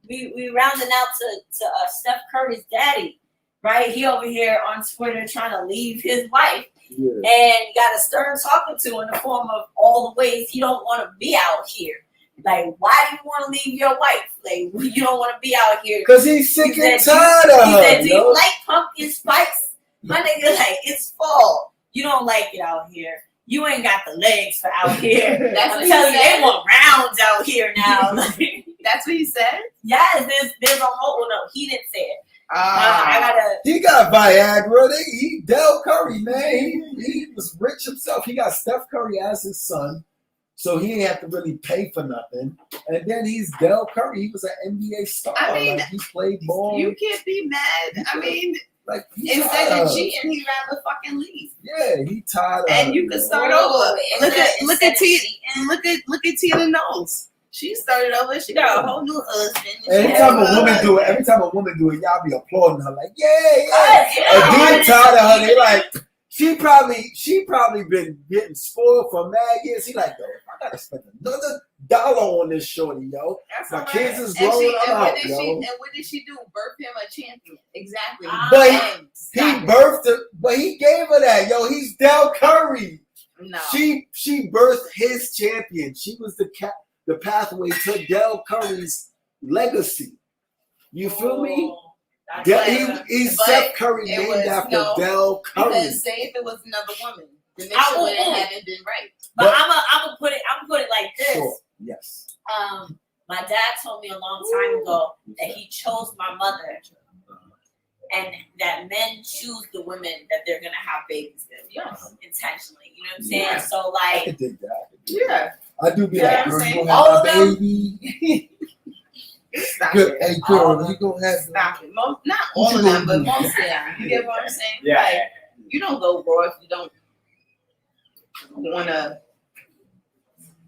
we rounding out to Steph Curry's daddy, right? He over here on Twitter trying to leave his wife, Yeah. and got a stern talking to in the form of all the ways he don't want to be out here. Like, why do you want to leave your wife? Like, you don't want to be out here. Cause he's sick He and said, tired of He her. said, do yo. you like pumpkin spice? My nigga, like, it's fall. You don't like it out here. You ain't got the legs for out here. That's I'm what telling he you, said. they want rounds out here now. Like, That's what he said. yes, there's a whole, no, he didn't say it. I gotta, He got Viagra. He Del Curry, man. He was rich himself. He got Steph Curry as his son, so he didn't have to really pay for nothing. And then he's Del Curry. He was an NBA star. I mean, like, he played ball. You can't be mad. I mean, Like he instead tired of of- cheating, he'd rather fucking leave. Yeah, he tired of And her, you can man. start over. Look at Tina Knowles. She started over. She got a whole new husband. Every She time has a woman husband. do it, y'all be applauding her like, yeah. yes, you know, And I dude tired of her. They like, she probably been getting spoiled for mad years. He like, yo, I gotta spend another $1 on this shorty, yo. That's My all kids right. is And growing and up, what did yo. and what did she do? Birth him a champion. Exactly. But And He stop it. birthed her, but he gave her that, yo. He's Del Curry. No. She birthed his champion. She was the pathway to Del Curry's legacy. You feel me? That's Del, like- he's but Steph Curry it named was- after no, Del Curry. Because say if it was another woman, the I mission will- would haven't been right. But I'm gonna put it like this. Sure. Yes. My dad told me a long time ago that he chose my mother, and that men choose the women that they're gonna have babies with, Yes. intentionally. You know what I'm saying? Yeah. So I like, could dig that. I could dig that. Yeah. I do be Yeah, like, I'm girl, you saying gonna all have of a them. baby. Stop Good. it. Hey, All girl, of you gonna have. Stop it. Most, not What all you of them, gonna but do? most of them. You get what I'm saying? Yeah. Like, you don't go raw if you don't want to.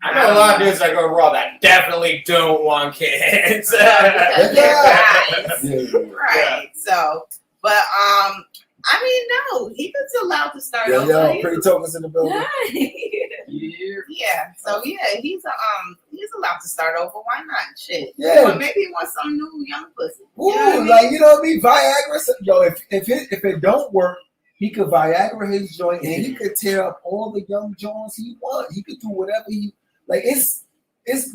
I know a lot of dudes that go raw that definitely don't want kids. Because they're guys. Yeah. Right. So, but I mean, no, he was allowed to start Yeah, over. yo, pretty tokens in the building. Yeah. So yeah, he's allowed to start over. Why not? Shit. Yeah. Well, maybe he wants some new young pussy. Ooh, You know what I mean? like you know what I mean? Viagra. Yo, if it don't work, he could Viagra his joint and he could tear up all the young joints he want. He could do whatever he like. It's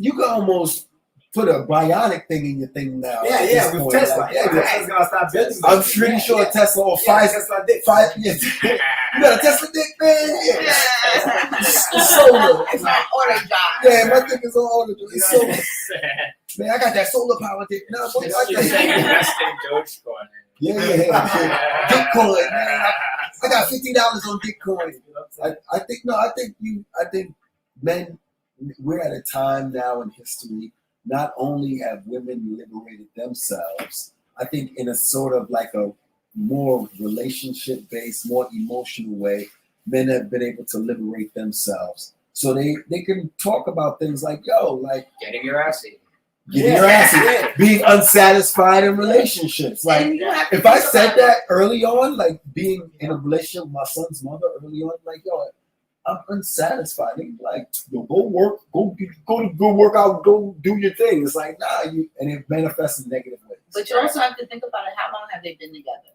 you can almost put a bionic thing in your thing now. Yeah, at yeah, this with point. Tesla. Like, Yeah, yeah, Tesla's gonna stop building. I'm those pretty things. sure Yeah, Tesla or yeah, five. Tesla did. You got a Tesla dick, man? Yeah. Yeah. It's solar. It's on order drive. Yeah, my dick is on order. It's solar. Man, I got that solar power dick. No, boy, I got You're saying that. invest in Dogecoin. Yeah. Bitcoin, man. I got $50 on Bitcoin. I think men, we're at a time now in history. not only have women liberated themselves, I think in a sort of like a more relationship-based, more emotional way, men have been able to liberate themselves. So they can talk about things like, yo, like Getting your ass eaten. getting your ass eaten, being unsatisfied in relationships. Like, And you have to if I think said about that early on, like being in a relationship with my son's mother early on, like, yo, I'm unsatisfied. They be like, yo, go work, go work out, go do your thing. It's like, nah, and it manifests in negative ways. But you also have to think about it. How long have they been together?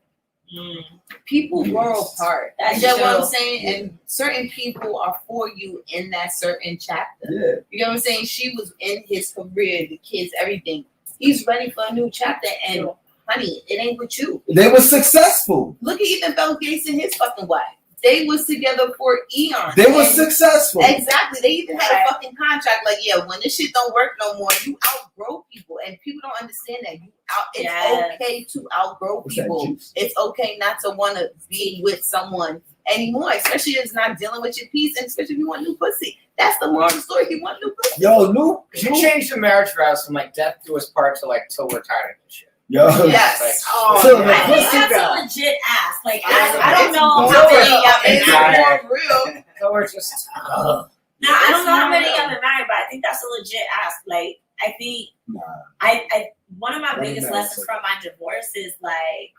People grow apart. That's You get what I'm true. saying? And certain people are for you in that certain chapter. Yeah. You know what I'm saying? She was in his career, the kids, everything. He's ready for a new chapter. And honey, it ain't with you. They were successful. Look at even Bill Gates and his fucking wife. They was together for eons. They were And- successful. Exactly. They even had Right. a fucking contract. Like, yeah, when this shit don't work no more, you outgrow people, and people don't understand that. It's Yes. okay to outgrow What's that people. juice? It's okay not to want to be with someone anymore, especially if it's not dealing with your peace, and especially if you want new pussy. That's the moral of the story. You want new pussy. Yo, She changed the marriage vows from like death do us part to like till we're tired of this shit. yo. Yes. Like, Oh, So man. the I think pussy that's guy. a legit ask. Like, It's- I don't it's know more how many real. y'all been It's married. more real. So we're just. Now, I don't know how many It's y'all been married, but I think that's a legit ask. Like, I think Nah. I one of my Let me biggest know, lessons so- from my divorce is like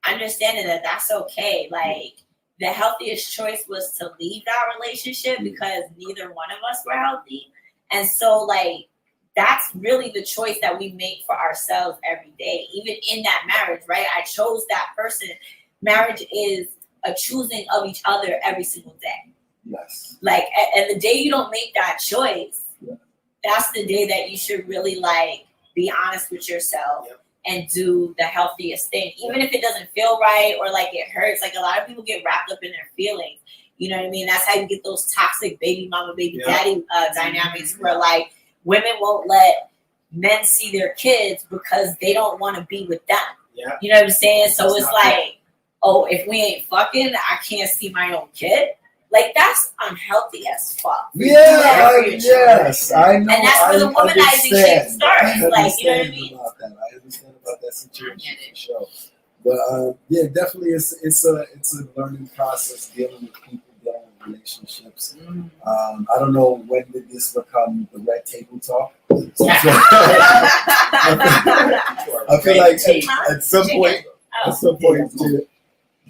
understanding that that's okay. Like, the healthiest choice was to leave that relationship because neither one of us were healthy. And so, like, that's really the choice that we make for ourselves every day, even in that marriage, right? I chose that person. Marriage is a choosing of each other every single day. Yes. Like, and the day you don't make that choice, Yeah. that's the day that you should really like be honest with yourself and do the healthiest thing, even if it doesn't feel right or like it hurts. Like, a lot of people get wrapped up in their feelings. You know what I mean? That's how you get those toxic baby mama, baby daddy dynamics where like women won't let men see their kids because they don't want to be with them. Yeah. You know what I'm saying? So That's it's not like, oh, if we ain't fucking, I can't see my own kid. Like, that's unhealthy as fuck. Yeah, Very yes, I know. And that's where the I womanizing shit understand. starts, I like, you know what I understand mean? About that. I understand about that situation for sure. But yeah, definitely, it's a learning process dealing with people, dealing with relationships. I don't know when did this become the red table talk. I feel like at some point,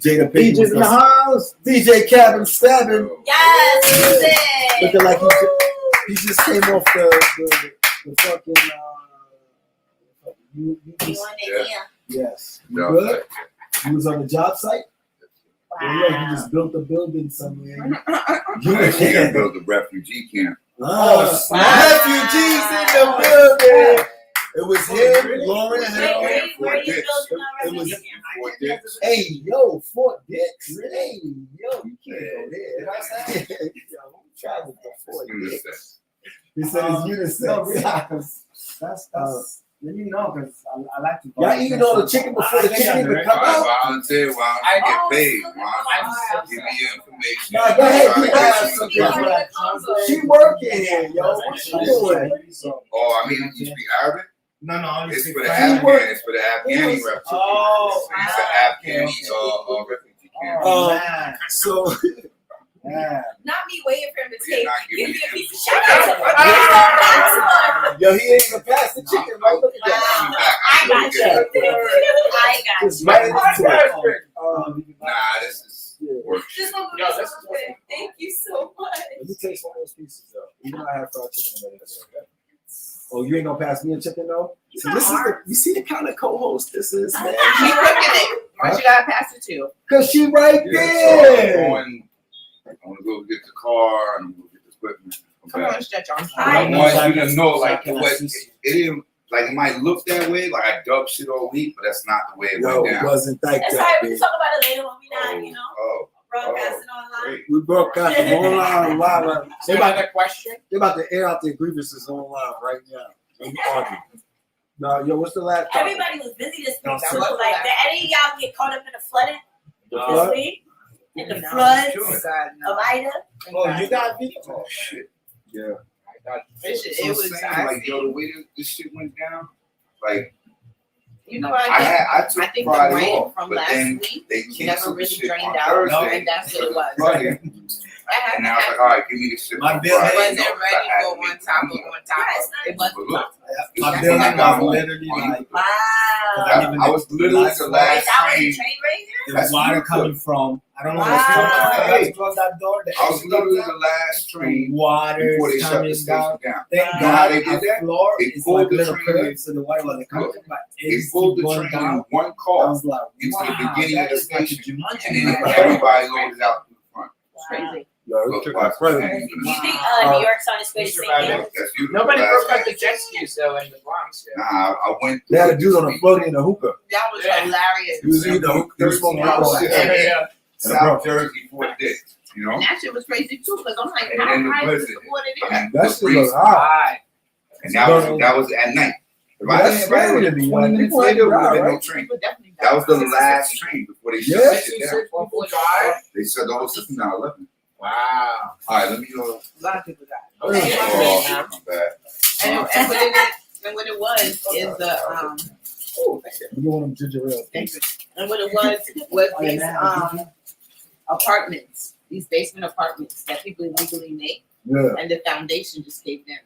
Jada Pinkett DJ's in the house. DJ Cabin Stabbing. Yes, music. Looking like he just came off the fucking you just, yes. You good? You was on the job site? Yeah, you Wow. just built a building somewhere. You can build a refugee camp. Oh, refugees in the building. It was him, Lauren Wait, Hill. where you Dix. building a It was- refugee camp? Fort Dix. Hey, yo, Fort Dix. Hey, yo, you can't go there. Yo, who traveled to Fort Dix? UNICEF. He said it's unisex. No, relax. That's let me know because I like to. Y'all eating all the chicken before the chicken even come out? I volunteer while I Oh, get paid. so Why? that's Give me your information. Nah, go ahead, Try to you get have you some the- She working here, yo. What she doing? Oh, I mean, you speak Arabic? No, only It's speak for the French. Afghan. It's for the Afghani refugee. Oh, It's the Afghani refugee camp. man. So Yeah. Not me waiting for him to You're take. not Give giving me a me piece of info. shit. yo, he ain't even passed the chicken, right? Look at that. I got you. I got Just you. right into it. Nah, this is work. Just want Yo, to this is something. Thank you so much. Let me taste one of those pieces though. Even though I have fried chicken already. Oh, you ain't gonna pass me a chicken though? See, this is you see the kind of co-host this is, man. She cooking it. Why you gotta pass it to? Cause she right Yeah, there. I want to go get the car and I'm going to get the equipment. Come on, stretch arms. I want you to know, like, Second what assist. it didn't, like, it might look that way, like I dub shit all week, but that's not the way it No, went it down. wasn't like That's that, why we babe. can talk about it later when we're not, you know, Oh, broadcasting online. great. We broadcast them online live. So another question? They're about to air out their grievances online right now. I'm arguing. No, yo, what's the last topic? Everybody was busy this No, week that too. wasn't Like, that. did any of y'all get caught up in the flooding What? this week? In the No. floods God, no. of Ida? Oh, you got video? Oh, shit. Yeah. It was. like, yo, the way this shit went down, like, You know what I took I think the Friday rain off, from but last then week they never canceled the really shit drained on out, Thursday. and that's what it was. Friday. And I was like, all right, give me the shit. My on bill Friday. Wasn't You know, ready I had for to one make top money. of one top. It But wasn't. look, My That's building when I got was home. literally like Wow. I was literally the Wait, last that was the train. train right there? the water coming from. I don't know what's Wow. coming. I got to close that door. The I was exit literally comes the out, last train water before they is shut the coming station down. down. Thank Wow. You know how God, they did the that? floor They is pulled like the little train in. curves, so the water wasn't coming. But They it's pulled the going train down. in one I car was like, into wow, the beginning that of the is like a station, Jumanji and then ride. everybody loaded out to the front. Crazy. Yo, it Look, took watch a credit. that. Do you think New York's on its way to Surviving. sinking? That's you. Nobody the broke last up the jet skis though in the Bronx. Nah, I went. They had a dude on a floating in a hookah. That was Yeah. hilarious. He was eating a hookah. He was smoking hookah. on Yeah. that. Yeah. South Jersey for this, you know. And that shit was crazy too, because I'm like, And how then the high is blizzard. the water there? And That the shit breeze. was hot. Hi. And that was at night. If I That's didn't scary to me. 20 Like, minutes people had later, to would have ride, been no right? train. People definitely That was the died. last train before they Yeah. shut it down. People died. They shut the whole system down 11. Wow. All right, let me go. A lot of people died. Oh, Yeah. my bad. And what it was is the You want them ginger ale. and what it was these apartments, these basement apartments that people illegally make, Yeah, and the foundation just gave them.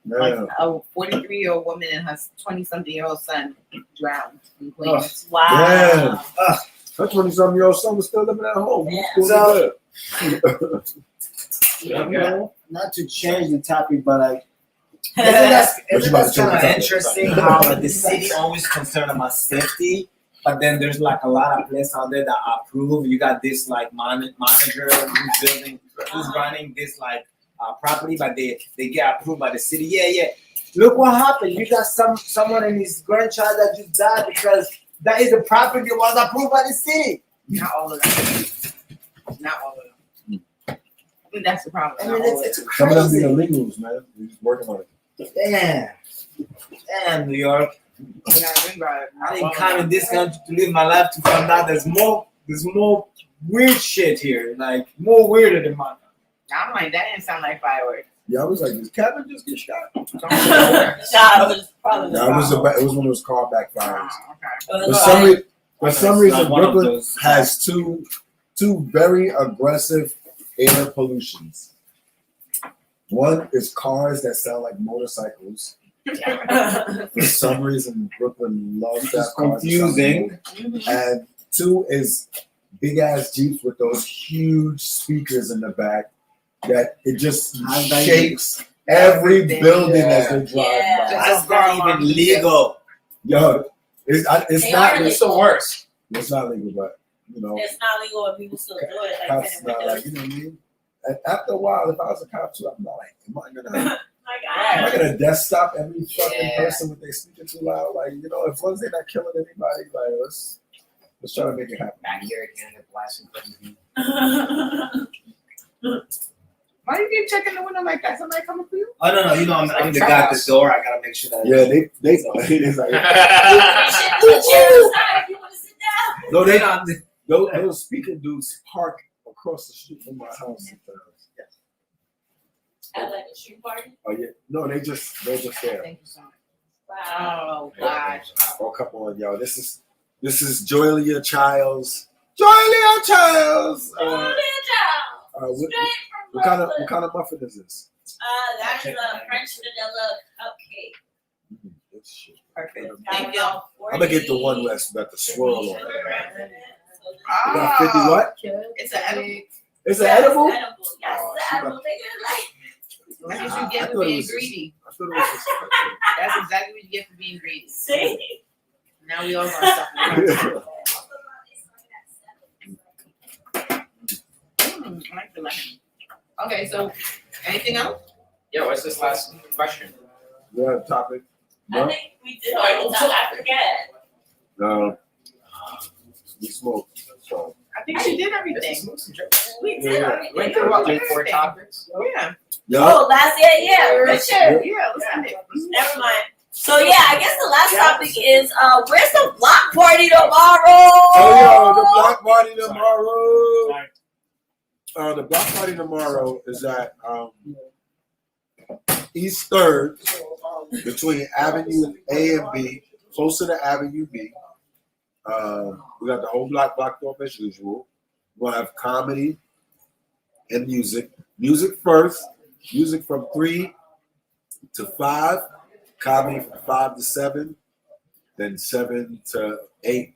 Like yeah. a 43-year-old woman and her 20-something-year-old son drowned in Queens. Wow. Yeah. That 20-something-year-old son was still living at home. He was So- still You know, not to change the topic, but like, What isn't you about that to kind of say? interesting how like, the city always concerned about safety, but then there's like a lot of places out there that approve. You got this like manager who's running this like property, but they get approved by the city. Yeah. Look what happened. You got someone and his grandchild that just died because that is the property that was approved by the city. Not all of them. Not all of them. I think that's the problem. I Not mean, all of it's them. Some of them be crazy. illegals, man. We're just working on it. Damn, New York. You gotta think about it. I didn't come in this country to live my life to find out there's more weird shit here, like more weirder than mine. I'm like, that didn't sound like fireworks. Yeah, I was like, did Kevin just get shot? Nah, it was probably No, it was one of those car backfires. Oh, okay. For some reason, Not one of Brooklyn those. has two very aggressive air pollutions. One is cars that sound like motorcycles. For some reason, Brooklyn loves that. It's cars that sound like confusing. And two is big ass Jeeps with those huge speakers in the back that it just How that shakes every Everything, building as they drive Yeah. by. That's not even legal. Yo, it's They not are It's the worst. it's not legal, but you know, It's not legal and people still do it. Like, cops kind not of like, you know what I mean? And after a while, if I was a cop too, I'm not like, am I gonna desktop every fucking Yeah. person with their speaker too loud? Like, you know, as long as they're not killing anybody, like let's try to make it happen. Back here again, the blasting crazy. Why do you keep checking the window like that? Somebody coming for you? Oh no, you know I'm the guy at the door. I gotta make sure that. Yeah, they it's like no, they not. Those speaker dudes park across the street from my house sometimes. At like a street party? Oh yeah, no, they're just there. Thank you so much. Wow. Oh, God. Oh come on, yo, this is Joelia Childs. Joelia Childs. What kind of muffin is this? That is a French vanilla cupcake. This shit. Perfect. Got Thank you. about I'm gonna get the one 40 that's got the swirl on it. sugar grams in it. So this- You got 50 what? It's an edible. It's an Yes, edible? edible. Yes, Oh, it's she edible. Take it like. That's what I you get thought for it being was just- greedy. I thought it was That's exactly what you get for being greedy. See? Now we all gonna stop. I like the lemon. Okay, so anything else? Yo, what's this last question? Yeah, topic. I No, think we did all the time. I forget. no. We smoke. So I think she did This everything. is Moose and Joe. We did Yeah. everything. Went through what, like 4 topics? Yeah. yeah. Oh, last year, yeah, Richard. Yeah, let's end it. Never mind. So yeah, I guess the last topic is where's the block party tomorrow? Oh, yo, the block party tomorrow. The block party tomorrow is at East 3rd, between Avenue A and B, closer to Avenue B. We got the whole block blocked off as usual. We'll have comedy and music. Music first. Music from 3 to 5. Comedy from 5 to 7. Then 7 to 8.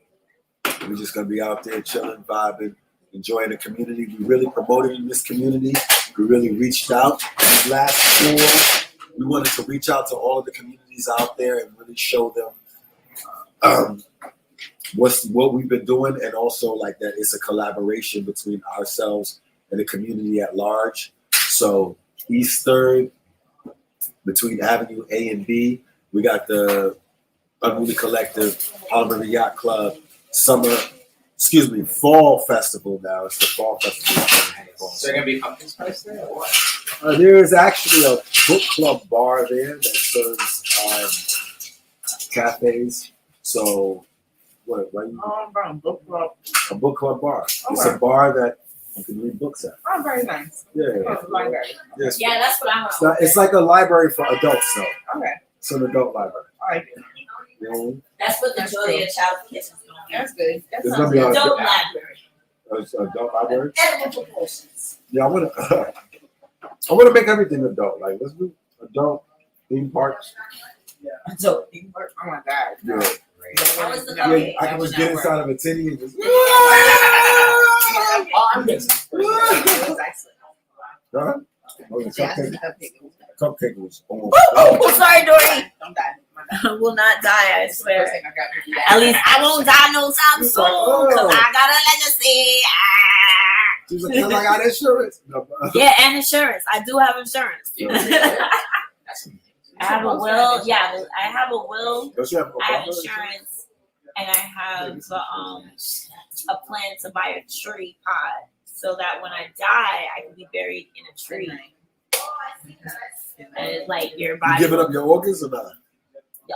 We're just gonna be out there chilling, vibing, enjoying the community. We really promoted in this community. We really reached out. These last tour, we wanted to reach out to all of the communities out there and really show them what we've been doing, and also like that it's a collaboration between ourselves and the community at large. So East 3rd, between Avenue A and B, we got the Unruly Collective, Palmer Yacht Club, fall festival now. It's the fall festival. So they're gonna be pumpkin spice there or what? There is actually a book club bar there that serves cafes. So, what? Why you? Book club. A book club bar. It's Okay. a bar that you can read books at. Oh, very nice. Yeah. Oh, library. Yes. Yeah, that's what I want. It's like a library for adults, though. Okay. It's an adult library. All right. You know? That's what the That's Julia Child Kids is going That's good. That There's sounds gonna be good. a- Adult library. It's an adult library. Edible proportions. Yeah, I want to make everything adult. Like, let's do adult theme parks. So, oh my God. Yeah. How was the No, Yeah, movie? I can just get inside of a titty and just. Oh, I'm good. That was excellent. Huh? Oh, the Yeah, cupcake. cupcake. Cupcake was. Oh, Oh, sorry, Dory. Don't die. Will not die, I First swear. thing I got to do. At least I won't die no time It's soon, like, oh. because I got a legacy. Ah. She was like, 'cause I got insurance. No, Yeah, and insurance. I do have insurance. That's I have a will. Yeah, I have a will. Don't you have I have Obama insurance, and I have a plan to buy a tree pod so that when I die, I can be buried in a tree. And it's like your You body. giving up your organs or not?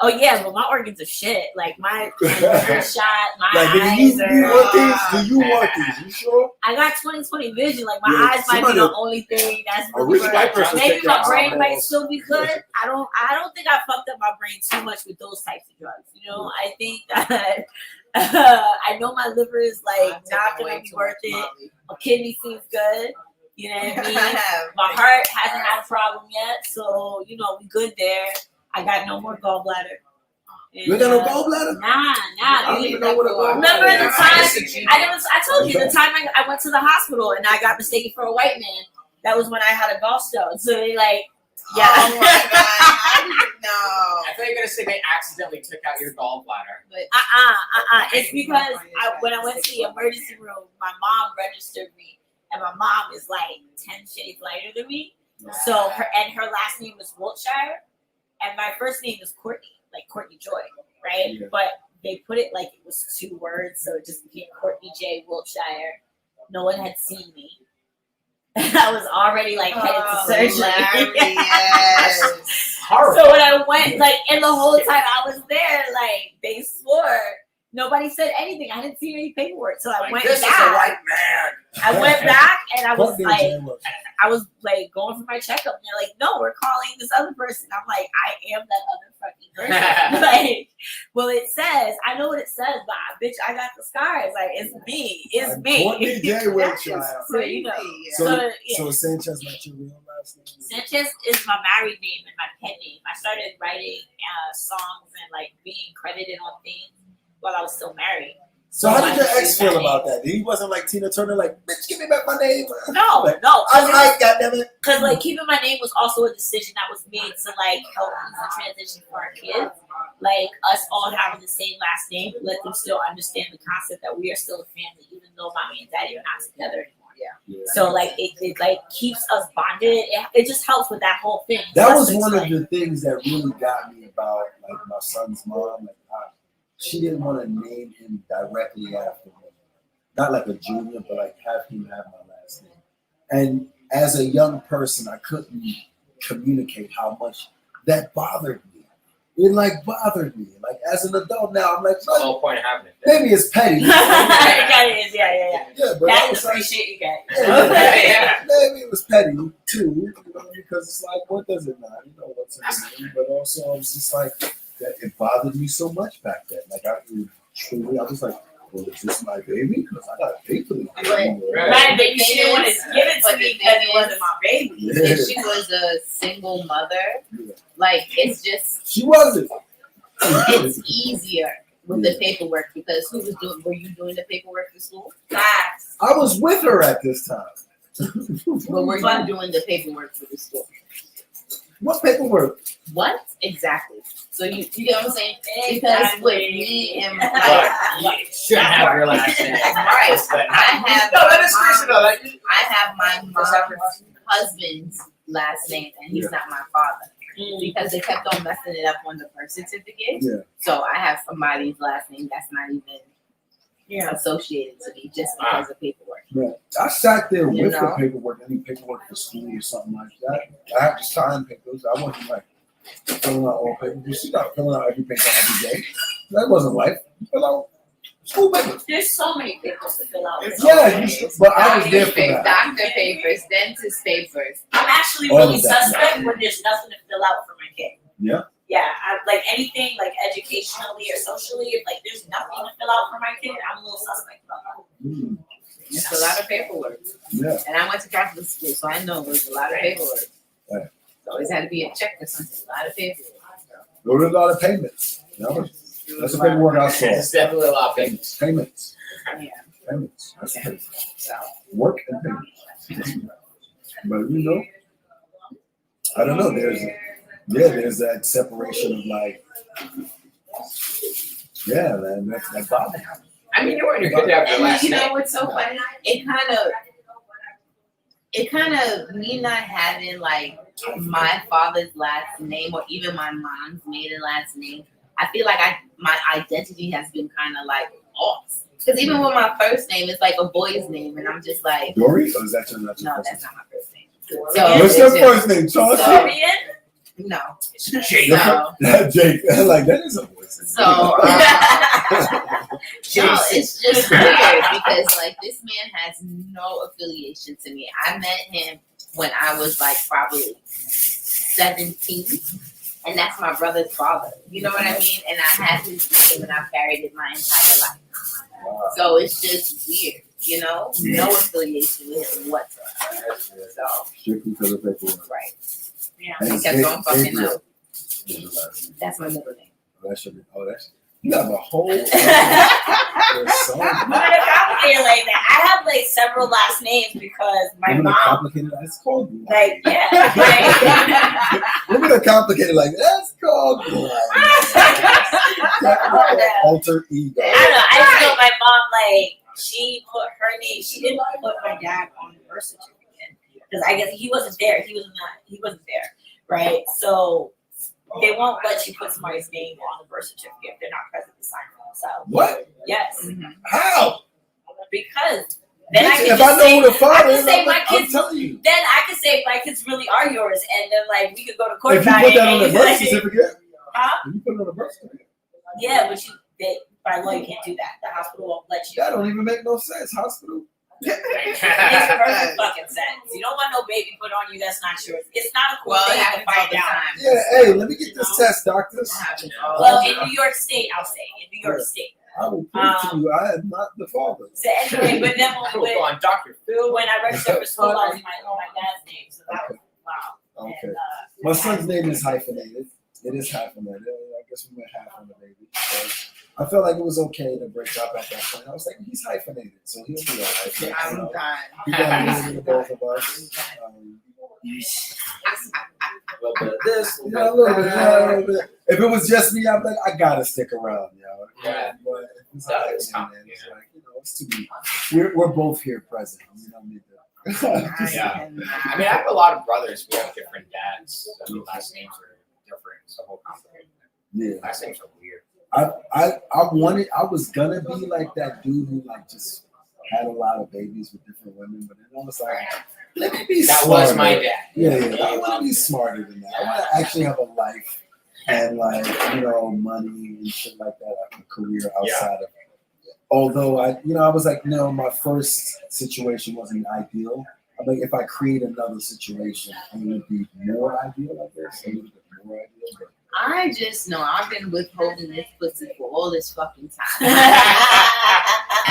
Oh yeah, but my organs are shit. Like my liver shot, my Like, do eyes you want are. these? Do you want these? You sure? I got 20/20 vision. Like my Yeah, eyes might be somebody- the only thing that's A rich white person maybe take my your brain might eyeballs. still be good. I don't think I fucked up my brain too much with those types of drugs. You know, I think that I know my liver is like not gonna be worth it. My kidney seems good. You know what I mean? My heart hasn't had a problem yet, so you know we good there. I got no more gallbladder. You ain't got no gallbladder? Nah. I don't even know what a gallbladder Remember the is. time I told you the time I went to the hospital and I got mistaken for a white man. That was when I had a gallstone. So they like, yeah. Oh my God. No. I thought you were gonna say they accidentally took out your gallbladder. It's because when I went to the emergency room, my mom registered me, and my mom is like 10 shades lighter than me. So her last name was Wiltshire, and my first name is Courtney, like Courtney Joy, right? Yeah. But they put it like it was 2 words, so it just became Courtney J. Wiltshire. No one had seen me. I was already like headed to surgery. Hilarious. Horrible. So when I went, like, and the whole time I was there, like, they swore. Nobody said anything. I didn't see any paperwork. So I went This is a back. white man. I went back and I was Fuck them like, jailers. I was like going for my checkup. And they're like, no, we're calling this other person. I'm like, I am that other fucking person. Like, well, it says, I know what it says, but bitch, I got the scars. Like, it's me. It's I'm me. Courtney J. Wiltshire. So, you know. So, So, yeah. so Sanchez not your real last name? Sanchez is my married name and my pen name. I started writing songs and like being credited on things while I was still married. So how did your I ex used that feel about name. that? He wasn't like Tina Turner, like, bitch, give me back my name. No, Like, no. I goddammit. Because like keeping my name was also a decision that was made to like help ease the transition for our kids. Like us all having the same last name, let them still understand the concept that we are still a family, even though mommy and daddy are not together anymore. Yeah. So like it like keeps us bonded. It just helps with that whole thing. That Plus, was it's one like- of the things that really got me about like my son's mom. Like, she didn't want to name him directly after me, not like a junior, but like have him have my last name. And as a young person, I couldn't communicate how much that bothered me. It like bothered me. Like as an adult now, I'm like, That's the whole point of having it. maybe it's petty. Yeah, Yeah, but I That's was the like, free shit you get. yeah, maybe it was petty too, because it's like, what does it matter? You know what's in the name, but also I was just like, that it bothered me so much back then. Like I was like, well, is this my baby? Because I got to pay for this. Right, but you didn't want to give it to me because it wasn't my baby. Yeah. If she was a single mother, like it's just She wasn't. it's easier with the paperwork because were you doing the paperwork for school? Facts. I was with her at this time. But were you doing the paperwork for the school? What paperwork? What exactly? So you get what I'm saying? Because with me and You shouldn't have your last name. right, I have my mom's husband's last name, and he's not my father because they kept on messing it up on the birth certificate. Yeah. So I have somebody's last name that's not even associated to me just because of paperwork. Yeah. I sat there You with know? the paperwork, any paperwork for school or something like that. I had to sign papers. I wasn't like filling out all papers. She's not filling out every paper every day. That wasn't life. You fill out school papers. There's so many papers to fill out. Yeah, but I was there for that. Doctor papers, dentist papers. I'm actually All really of that, suspect when there's nothing to fill out for my kid. Yeah. Yeah, like anything like educationally or socially, if like there's nothing to fill out for my kid, I'm a little suspect about that. Mm. It's a lot of paperwork. Yeah. And I went to Catholic school, so I know there's a lot of paperwork. Right. So always had to be a check or something. A lot of paperwork. There were a lot of payments. That's the paperwork I saw. It's definitely a lot of payments. Payments. Yeah. Payments. That's the paper. So Work and payments. But you know, I don't know. There's that separation of like, yeah, man, that bothers me. I mean, you weren't good to have your last you name. know what's so funny? It kind of me not having like my father's last name or even my mom's maiden last name. I feel like my identity has been kind of like off. Because even with my first name, it's like a boy's name, and I'm just like, Dory, or is that your no, first that's name? not my first name. So What's your it's just- first name, Chauncey? Dorian? No. Jake. So, Jake. Like that is a voice. so no, it's just weird because like this man has no affiliation to me. I met him when I was like probably 17, and that's my brother's father. You know what I mean? And I had his name, and I've carried it my entire life. So it's just weird, you know? No affiliation with him whatsoever. So Strictly because of paperwork. right, Yeah. he kept on fucking Gabriel. up. That's my middle name. That should be. Oh, that's. You have a whole. I'm gonna complicate it like that. I have like several last names because my Women are mom, complicated. That's called. like, yeah. Like, Women are complicated. Like that's called. Alter ego. I don't know. I just know my mom, like, she put her name. She didn't put my dad on the birth certificate because I guess he wasn't there. He wasn't there, right? So they won't let you put somebody's name on the birth certificate if they're not present to sign for themselves. What? Yes, How? because then I can If just I know say, who the father I is, can say I'm, my like, I'm kids. telling you. Then I can say my kids really are yours, and then like we could go to court If you about put it. that on the and, birth like, certificate, huh? if you put it on the birth certificate, Yeah, but by law you can't do that. The hospital won't let you. that don't even make no sense. Hospital. It makes perfect fucking sense. You don't want no baby put on you that's not yours. It's not a cool Well, it thing to happens all find the out. time. Yeah, hey, let me get this test, doctors. It happens all Well, the in time. New York State, I'll say in New York State. I will prove to you I am not the father. So anyway, but then Go on, Dr. Phil. when I registered for school, I was my dad's name, so that was wow. Okay. And, My son's name is hyphenated. It is hyphenated. I guess we went half on the baby. So I felt like it was okay to break up at that point. I was like, he's hyphenated, so he'll be all right. You I'm know, done. he got a little bit of both of us. A little bit of this. You know, a little bit. If it was just me, I'm like, I gotta stick around, yo. Yeah. But if it's That like, is man, tough, it's yeah. like, you know, it's too many. We're both here present. You don't need to. Yeah. I mean, I have a lot of brothers. We have different dads. I mean, last names are different. It's a whole complicated. Yeah. Last names are weird. I was gonna be like that dude who like just had a lot of babies with different women, but then I was like, let me be That smarter. was my dad. Yeah. I want to be smarter than that. I want to actually have a life and like money and shit like that, like a career outside of. Although I was like, no, my first situation wasn't ideal. I'm like, if I create another situation, it would be more ideal, I guess. A little bit more ideal. But I just know I've been withholding this pussy for all this fucking time. you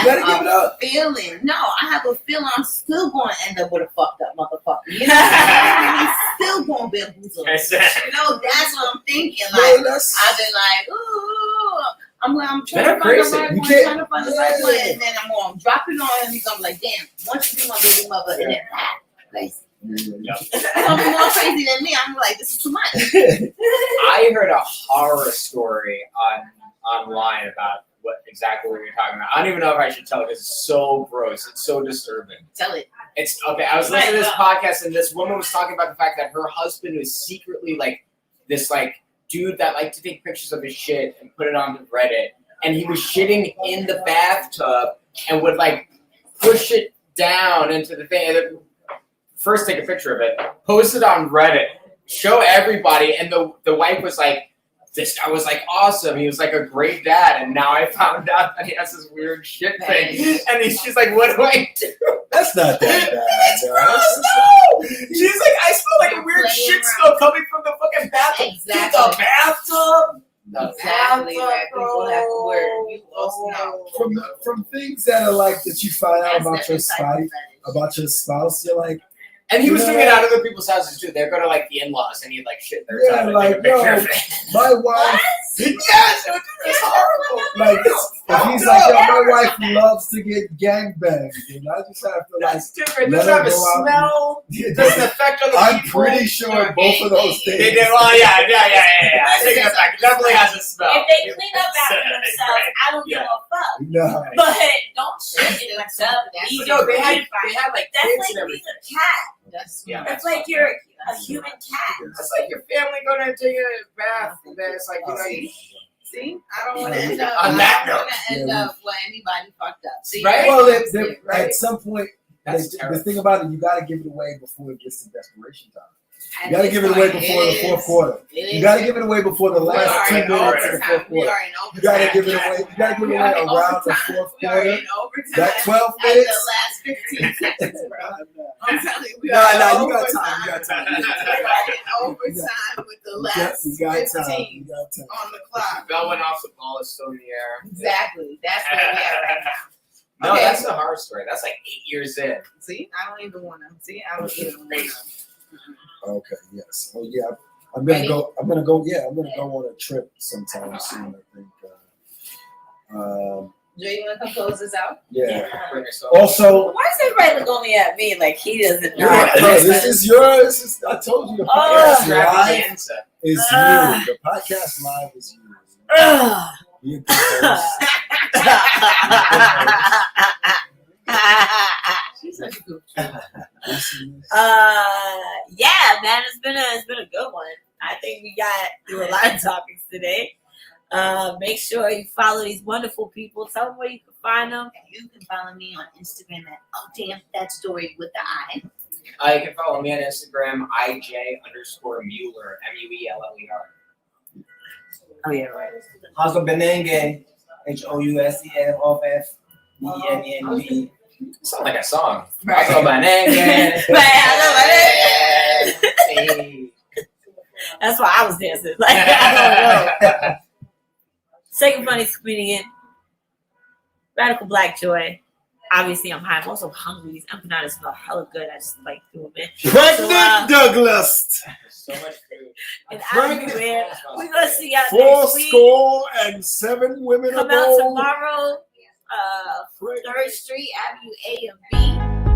gotta give it up. Feeling. No, I have a feeling I'm still going to end up with a fucked up motherfucker. You know what I'm saying? He's still going to be a bamboozle. That's what I'm thinking. Like, I've been like, ooh. I'm trying to find the right one, trying to find the right one, and then I'm going to drop it on him. He's going to be like, damn, once you be my baby mother, and then crazy. He's going to be more crazy than me. I'm like, this is too much. I heard a horror story online about exactly what you're talking about. I don't even know if I should tell it because it's so gross. It's so disturbing. Tell it. It's okay. I was listening to this podcast, and this woman was talking about the fact that her husband was secretly this dude that liked to take pictures of his shit and put it onto Reddit, and he was shitting in the bathtub and would push it down into the thing, and then first take a picture of it, post it on Reddit, show everybody, and the wife was like, this guy was awesome. He was a great dad, and now I found out that he has this weird shit thing, and she's like, what do I do? That's not that bad. It's gross, no! She's like, I smell a weird shit smell coming from the fucking bathtub. Exactly. The bathtub? Exactly. People have to work. You also know. From things that are that you find out about your spouse, you're like. And he was doing it out of other people's houses too. They'd go to the in-laws and he'd shit their time and take a picture of it. My wife. Yes, it was horrible. If he's my wife loves to get gangbanged, and I just have to That's different. It doesn't have a smell. It doesn't affect other I'm people. pretty sure both of those things. They do. Well, yeah. I take it back. It definitely has a smell. If they clean up after themselves, I don't give a fuck. No. But don't shit in myself. No, they had kids That's and everything. being a cat. That's You're a human cat. That's your family going to take a bath, and then it's see, I don't want to end up. On that note, I don't want to end up where anybody fucked up. See, right? Well, right? at some point, the thing about it, you got to give it away before it gets to desperation time. You got to give it away before the fourth quarter. You got to give it away before the last 2 minutes of the fourth quarter. You got to give it away. You got to give it away around the fourth quarter. That 12 minutes. The last 15 seconds, bro. I'm telling you, we No, are you got time. You got time. We are in overtime with the last You got 15 time. You got time. on the clock. Bell went off, the ball is still in the air. Exactly. That's where we are right now. No, Okay. that's a horror story. That's 8 years in. See, I don't even want to. See, I don't even want to. Okay. Yes. Oh yeah. I'm gonna go. Yeah, I'm gonna go on a trip sometime soon. I think. Joe, you want to come close this out? Yeah. Bring yourself. Also. Why is everybody looking only at me like he doesn't know? This is yours. I told you the podcast live is you. The podcast live is you. You're the She's such a good yeah, man, it's been a good one. I think we got through a lot of topics today. Make sure you follow these wonderful people. Tell them where you can find them. You can follow me on Instagram at that story with the I. You can follow me on Instagram, IJ_Mueller, MUELLER. Oh yeah, right. Hazel Benenge, HOUSEFOFFBENNB. Sound like a song. Right. That's why I was dancing. I don't know. Second funniest comedian, Radical Black Joy. Obviously, I'm high. I'm also hungry. These empanadas smell hella good. I just doing it. Pregnant Douglas. So much food. And everywhere. We're gonna see y'all next week. 407 women Come ago. out tomorrow. 3rd Street, Avenue A and B.